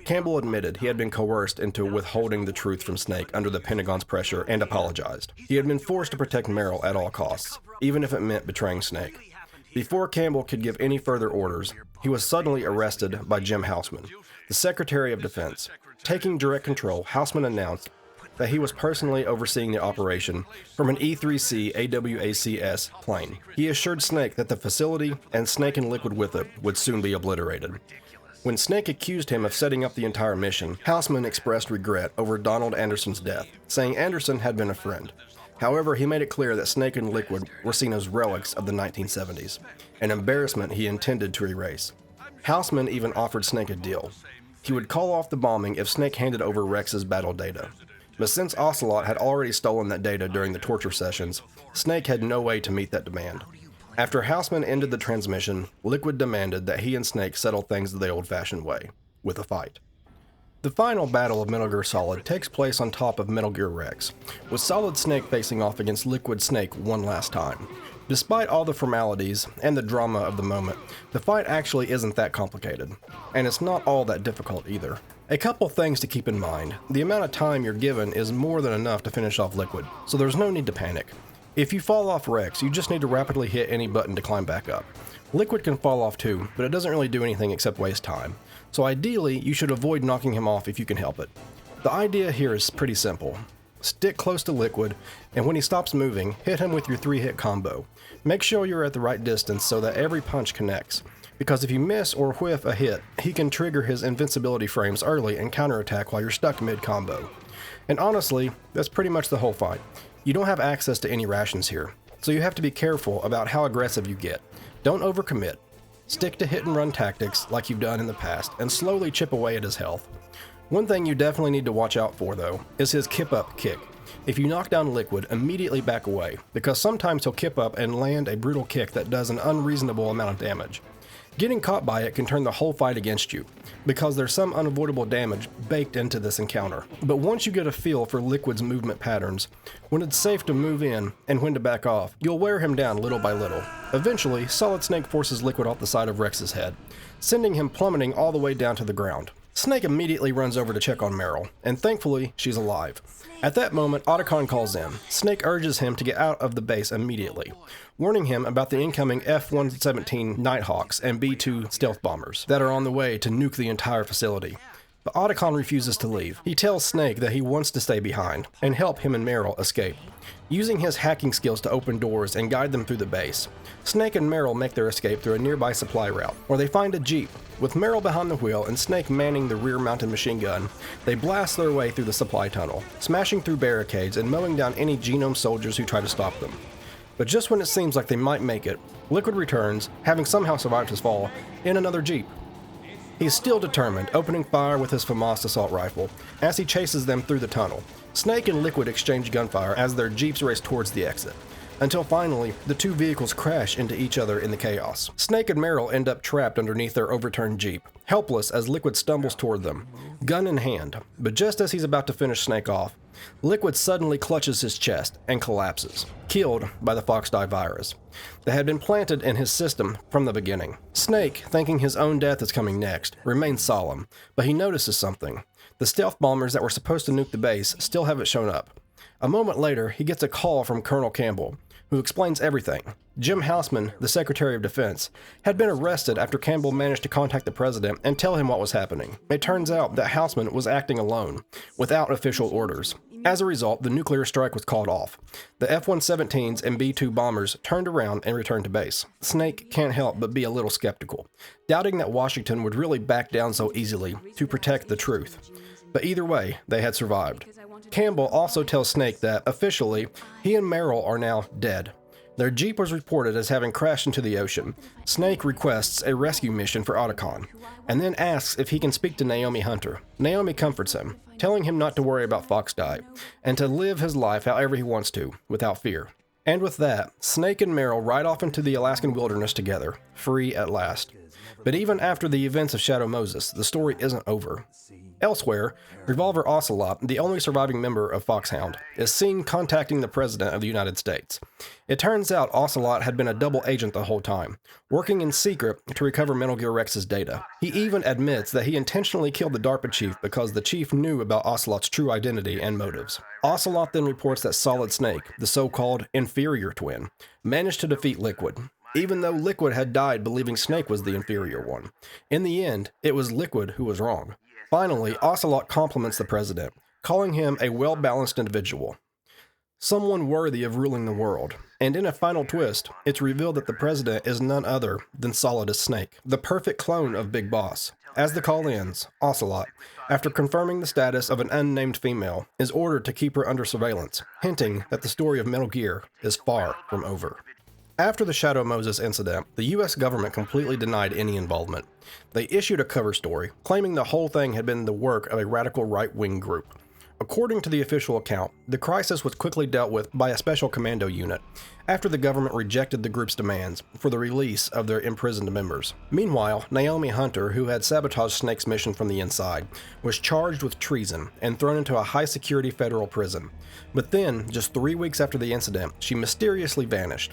Campbell admitted he had been coerced into withholding the truth from Snake under the Pentagon's pressure and apologized. He had been forced to protect Meryl at all costs, even if it meant betraying Snake. Before Campbell could give any further orders, he was suddenly arrested by Jim Houseman, the Secretary of Defense. Taking direct control, Houseman announced that he was personally overseeing the operation from an E-3C AWACS plane. He assured Snake that the facility and Snake and Liquid with it would soon be obliterated. When Snake accused him of setting up the entire mission, Houseman expressed regret over Donald Anderson's death, saying Anderson had been a friend. However, he made it clear that Snake and Liquid were seen as relics of the 1970s, an embarrassment he intended to erase. Houseman even offered Snake a deal. He would call off the bombing if Snake handed over Rex's battle data. But since Ocelot had already stolen that data during the torture sessions, Snake had no way to meet that demand. After Houseman ended the transmission, Liquid demanded that he and Snake settle things the old-fashioned way, with a fight. The final battle of Metal Gear Solid takes place on top of Metal Gear Rex, with Solid Snake facing off against Liquid Snake one last time. Despite all the formalities and the drama of the moment, the fight actually isn't that complicated, and it's not all that difficult either. A couple things to keep in mind: the amount of time you're given is more than enough to finish off Liquid, so there's no need to panic. If you fall off Rex, you just need to rapidly hit any button to climb back up. Liquid can fall off too, but it doesn't really do anything except waste time. So ideally, you should avoid knocking him off if you can help it. The idea here is pretty simple. stick close to Liquid, and when he stops moving, hit him with your 3-hit combo. Make sure you're at the right distance so that every punch connects, because if you miss or whiff a hit, he can trigger his invincibility frames early and counterattack while you're stuck mid-combo. And honestly, that's pretty much the whole fight. You don't have access to any rations here, so you have to be careful about how aggressive you get. Don't overcommit. Stick to hit-and-run tactics like you've done in the past, and slowly chip away at his health. One thing you definitely need to watch out for, though, is his kip-up kick. If you knock down Liquid, immediately back away, because sometimes he'll kip up and land a brutal kick that does an unreasonable amount of damage. Getting caught by it can turn the whole fight against you, because there's some unavoidable damage baked into this encounter. But once you get a feel for Liquid's movement patterns, when it's safe to move in and when to back off, you'll wear him down little by little. Eventually, Solid Snake forces Liquid off the side of Rex's head, sending him plummeting all the way down to the ground. Snake immediately runs over to check on Meryl, and thankfully, she's alive. At that moment, Otacon calls in. Snake urges him to get out of the base immediately, warning him about the incoming F-117 Nighthawks and B-2 stealth bombers that are on the way to nuke the entire facility. But Otacon refuses to leave. He tells Snake that he wants to stay behind and help him and Meryl escape, using his hacking skills to open doors and guide them through the base. Snake and Meryl make their escape through a nearby supply route, where they find a Jeep. With Meryl behind the wheel and Snake manning the rear-mounted machine gun, they blast their way through the supply tunnel, smashing through barricades and mowing down any Genome soldiers who try to stop them. But just when it seems like they might make it, Liquid returns, having somehow survived his fall, in another Jeep. He's still determined, opening fire with his FAMAS assault rifle as he chases them through the tunnel. Snake and Liquid exchange gunfire as their Jeeps race towards the exit, until finally, the two vehicles crash into each other in the chaos. Snake and Meryl end up trapped underneath their overturned Jeep, helpless as Liquid stumbles toward them, gun in hand. But just as he's about to finish Snake off, Liquid suddenly clutches his chest and collapses, killed by the FOXHOUND virus that had been planted in his system from the beginning. Snake, thinking his own death is coming next, remains solemn, but he notices something. The stealth bombers that were supposed to nuke the base still haven't shown up. A moment later, he gets a call from Colonel Campbell, who explains everything. Jim Houseman, the Secretary of Defense, had been arrested after Campbell managed to contact the president and tell him what was happening. It turns out that Houseman was acting alone, without official orders. As a result, the nuclear strike was called off. The F-117s and B-2 bombers turned around and returned to base. Snake can't help but be a little skeptical, doubting that Washington would really back down so easily to protect the truth. But either way, they had survived. Campbell also tells Snake that, officially, he and Meryl are now dead. Their Jeep was reported as having crashed into the ocean. Snake requests a rescue mission for Otacon, and then asks if he can speak to Naomi Hunter. Naomi comforts him, telling him not to worry about FOXHOUND, and to live his life however he wants to, without fear. And with that, Snake and Meryl ride off into the Alaskan wilderness together, free at last. But even after the events of Shadow Moses, the story isn't over. Elsewhere, Revolver Ocelot, the only surviving member of FOXHOUND, is seen contacting the President of the United States. It turns out Ocelot had been a double agent the whole time, working in secret to recover Metal Gear Rex's data. He even admits that he intentionally killed the DARPA chief because the chief knew about Ocelot's true identity and motives. Ocelot then reports that Solid Snake, the so-called inferior twin, managed to defeat Liquid, even though Liquid had died believing Snake was the inferior one. In the end, it was Liquid who was wrong. Finally, Ocelot compliments the president, calling him a well-balanced individual, someone worthy of ruling the world. And in a final twist, it's revealed that the president is none other than Solidus Snake, the perfect clone of Big Boss. As the call ends, Ocelot, after confirming the status of an unnamed female, is ordered to keep her under surveillance, hinting that the story of Metal Gear is far from over. After the Shadow Moses incident, the US government completely denied any involvement. They issued a cover story, claiming the whole thing had been the work of a radical right-wing group. According to the official account, the crisis was quickly dealt with by a special commando unit, after the government rejected the group's demands for the release of their imprisoned members. Meanwhile, Naomi Hunter, who had sabotaged Snake's mission from the inside, was charged with treason and thrown into a high-security federal prison. But then, just 3 weeks after the incident, she mysteriously vanished.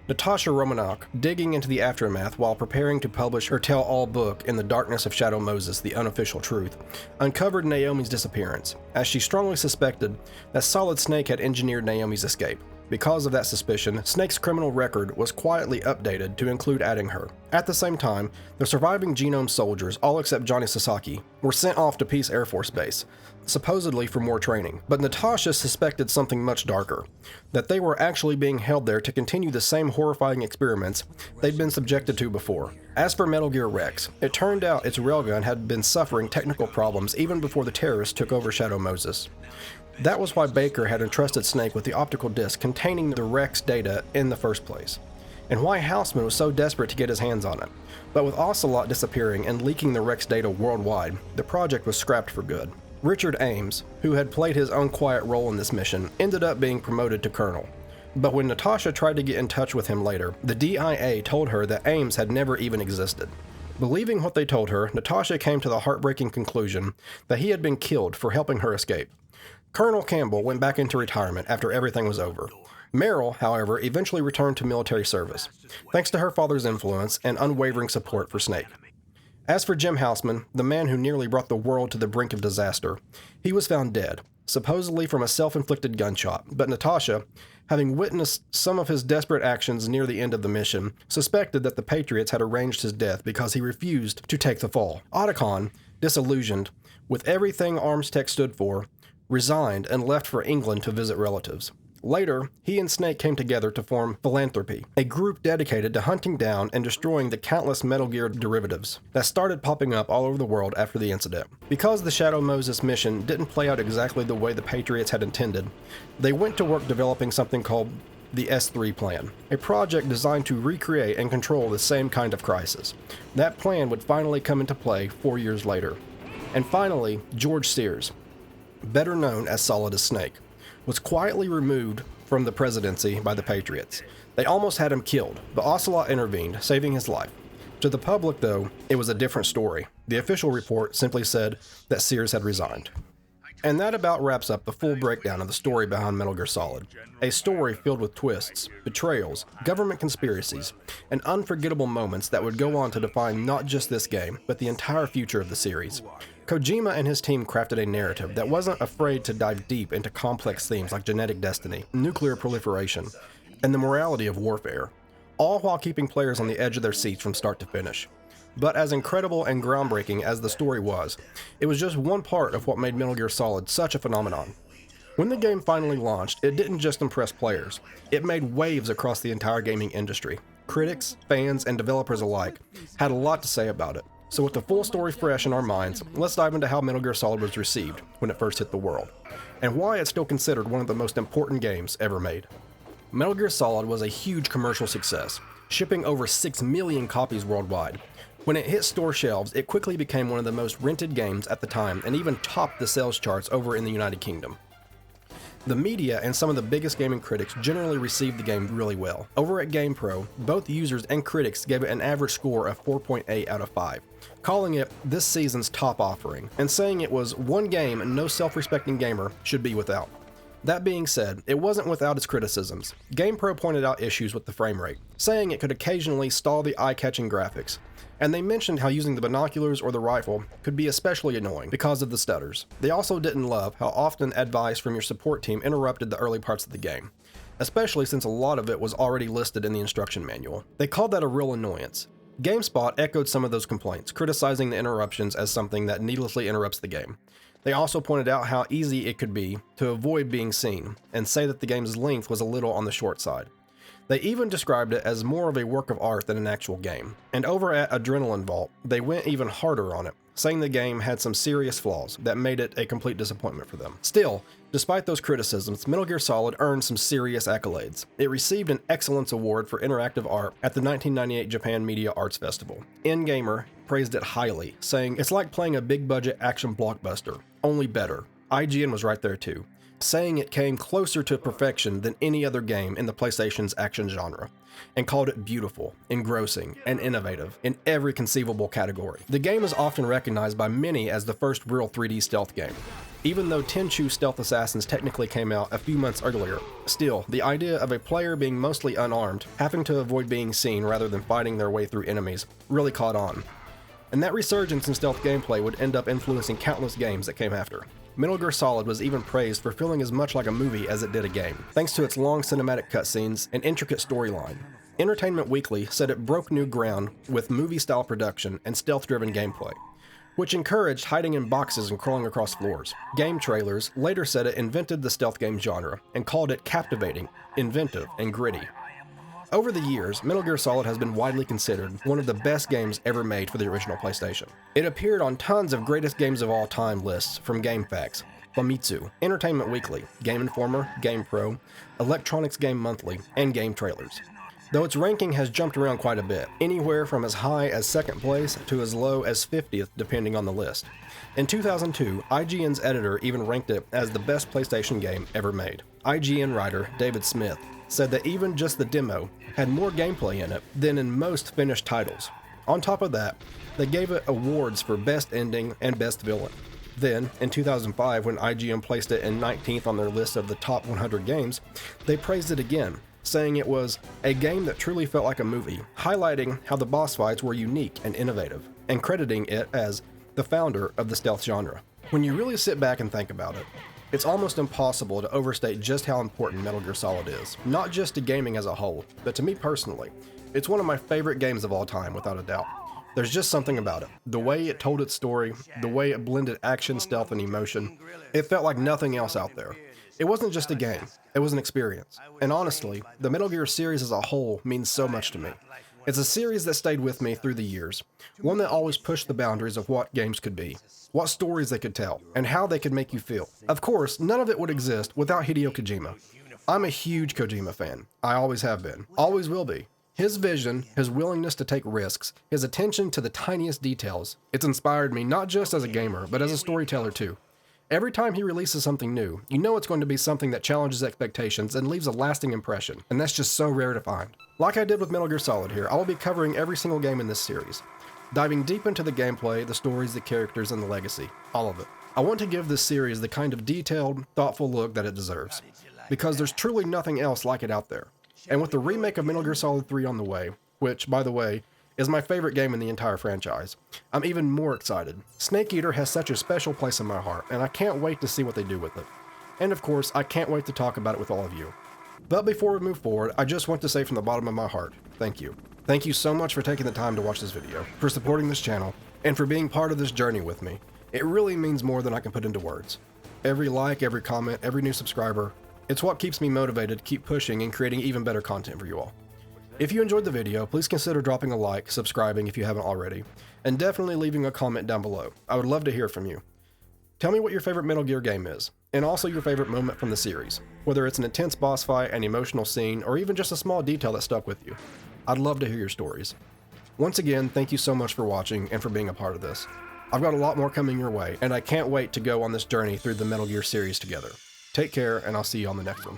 Natasha Romanoff, digging into the aftermath while preparing to publish her tell-all book In the Darkness of Shadow Moses, The Unofficial Truth, uncovered Naomi's disappearance, as she strongly suspected that Solid Snake had engineered Naomi's escape. Because of that suspicion, Snake's criminal record was quietly updated to include adding her. At the same time, the surviving Genome soldiers, all except Johnny Sasaki, were sent off to Peace Air Force Base, supposedly for more training. But Natasha suspected something much darker, that they were actually being held there to continue the same horrifying experiments they'd been subjected to before. As for Metal Gear Rex, it turned out its railgun had been suffering technical problems even before the terrorists took over Shadow Moses. That was why Baker had entrusted Snake with the optical disc containing the Rex data in the first place, and why Houseman was so desperate to get his hands on it. But with Ocelot disappearing and leaking the Rex data worldwide, the project was scrapped for good. Richard Ames, who had played his own quiet role in this mission, ended up being promoted to colonel. But when Natasha tried to get in touch with him later, the DIA told her that Ames had never even existed. Believing what they told her, Natasha came to the heartbreaking conclusion that he had been killed for helping her escape. Colonel Campbell went back into retirement after everything was over. Meryl, however, eventually returned to military service, thanks to her father's influence and unwavering support for Snake. As for Jim Houseman, the man who nearly brought the world to the brink of disaster, he was found dead, supposedly from a self-inflicted gunshot, but Natasha, having witnessed some of his desperate actions near the end of the mission, suspected that the Patriots had arranged his death because he refused to take the fall. Otacon, disillusioned with everything Arms Tech stood for, resigned and left for England to visit relatives. Later, he and Snake came together to form Philanthropy, a group dedicated to hunting down and destroying the countless Metal Gear derivatives that started popping up all over the world after the incident. Because the Shadow Moses mission didn't play out exactly the way the Patriots had intended, they went to work developing something called the S3 plan, a project designed to recreate and control the same kind of crisis. That plan would finally come into play 4 years later. And finally, George Sears, better known as Solidus Snake, was quietly removed from the presidency by the Patriots. They almost had him killed, but Ocelot intervened, saving his life. To the public, though, it was a different story. The official report simply said that Sears had resigned. And that about wraps up the full breakdown of the story behind Metal Gear Solid. A story filled with twists, betrayals, government conspiracies, and unforgettable moments that would go on to define not just this game, but the entire future of the series. Kojima and his team crafted a narrative that wasn't afraid to dive deep into complex themes like genetic destiny, nuclear proliferation, and the morality of warfare, all while keeping players on the edge of their seats from start to finish. But as incredible and groundbreaking as the story was, it was just one part of what made Metal Gear Solid such a phenomenon. When the game finally launched, it didn't just impress players, it made waves across the entire gaming industry. Critics, fans, and developers alike had a lot to say about it. So with the full story fresh in our minds, let's dive into how Metal Gear Solid was received when it first hit the world, and why it's still considered one of the most important games ever made. Metal Gear Solid was a huge commercial success, shipping over 6 million copies worldwide. When it hit store shelves, it quickly became one of the most rented games at the time and even topped the sales charts over in the United Kingdom. The media and some of the biggest gaming critics generally received the game really well. Over at GamePro, both users and critics gave it an average score of 4.8 out of 5, calling it this season's top offering, and saying it was one game no self-respecting gamer should be without. That being said, it wasn't without its criticisms. GamePro pointed out issues with the frame rate, saying it could occasionally stall the eye-catching graphics, and they mentioned how using the binoculars or the rifle could be especially annoying because of the stutters. They also didn't love how often advice from your support team interrupted the early parts of the game, especially since a lot of it was already listed in the instruction manual. They called that a real annoyance. GameSpot echoed some of those complaints, criticizing the interruptions as something that needlessly interrupts the game. They also pointed out how easy it could be to avoid being seen, and say that the game's length was a little on the short side. They even described it as more of a work of art than an actual game. And over at Adrenaline Vault, they went even harder on it, saying the game had some serious flaws that made it a complete disappointment for them. Still, despite those criticisms, Metal Gear Solid earned some serious accolades. It received an Excellence Award for Interactive Art at the 1998 Japan Media Arts Festival. InGamer praised it highly, saying it's like playing a big-budget action blockbuster, only better. IGN was right there too, saying it came closer to perfection than any other game in the PlayStation's action genre, and called it beautiful, engrossing, and innovative in every conceivable category. The game is often recognized by many as the first real 3D stealth game. Even though Tenchu Stealth Assassins technically came out a few months earlier, still, the idea of a player being mostly unarmed, having to avoid being seen rather than fighting their way through enemies, really caught on. And that resurgence in stealth gameplay would end up influencing countless games that came after. Metal Gear Solid was even praised for feeling as much like a movie as it did a game, thanks to its long cinematic cutscenes and intricate storyline. Entertainment Weekly said it broke new ground with movie-style production and stealth-driven gameplay, which encouraged hiding in boxes and crawling across floors. Game Trailers later said it invented the stealth game genre and called it captivating, inventive, and gritty. Over the years, Metal Gear Solid has been widely considered one of the best games ever made for the original PlayStation. It appeared on tons of greatest games of all time lists from GameFAQs, Famitsu, Entertainment Weekly, Game Informer, GamePro, Electronics Game Monthly, and Game Trailers. Though its ranking has jumped around quite a bit, anywhere from as high as 2nd place to as low as 50th depending on the list. In 2002, IGN's editor even ranked it as the best PlayStation game ever made. IGN writer David Smith said that even just the demo had more gameplay in it than in most finished titles. On top of that, they gave it awards for Best Ending and Best Villain. Then, in 2005, when IGN placed it in 19th on their list of the top 100 games, they praised it again, saying it was a game that truly felt like a movie, highlighting how the boss fights were unique and innovative, and crediting it as the founder of the stealth genre. When you really sit back and think about it, it's almost impossible to overstate just how important Metal Gear Solid is, not just to gaming as a whole, but to me personally. It's one of my favorite games of all time, without a doubt. There's just something about it. The way it told its story, the way it blended action, stealth, and emotion, it felt like nothing else out there. It wasn't just a game, it was an experience. And honestly, the Metal Gear series as a whole means so much to me. It's a series that stayed with me through the years, one that always pushed the boundaries of what games could be, what stories they could tell, and how they could make you feel. Of course, none of it would exist without Hideo Kojima. I'm a huge Kojima fan. I always have been, always will be. His vision, his willingness to take risks, his attention to the tiniest details, it's inspired me not just as a gamer, but as a storyteller too. Every time he releases something new, you know it's going to be something that challenges expectations and leaves a lasting impression, and that's just so rare to find. Like I did with Metal Gear Solid here, I will be covering every single game in this series, diving deep into the gameplay, the stories, the characters, and the legacy, all of it. I want to give this series the kind of detailed, thoughtful look that it deserves, because there's truly nothing else like it out there. And with the remake of Metal Gear Solid 3 on the way, which, by the way, is my favorite game in the entire franchise, I'm even more excited. Snake Eater has such a special place in my heart, and I can't wait to see what they do with it. And of course, I can't wait to talk about it with all of you. But before we move forward, I just want to say from the bottom of my heart, thank you. Thank you so much for taking the time to watch this video, for supporting this channel, and for being part of this journey with me. It really means more than I can put into words. Every like, every comment, every new subscriber, it's what keeps me motivated to keep pushing and creating even better content for you all. If you enjoyed the video, please consider dropping a like, subscribing if you haven't already, and definitely leaving a comment down below. I would love to hear from you. Tell me what your favorite Metal Gear game is, and also your favorite moment from the series, whether it's an intense boss fight, an emotional scene, or even just a small detail that stuck with you. I'd love to hear your stories. Once again, thank you so much for watching and for being a part of this. I've got a lot more coming your way, and I can't wait to go on this journey through the Metal Gear series together. Take care, and I'll see you on the next one.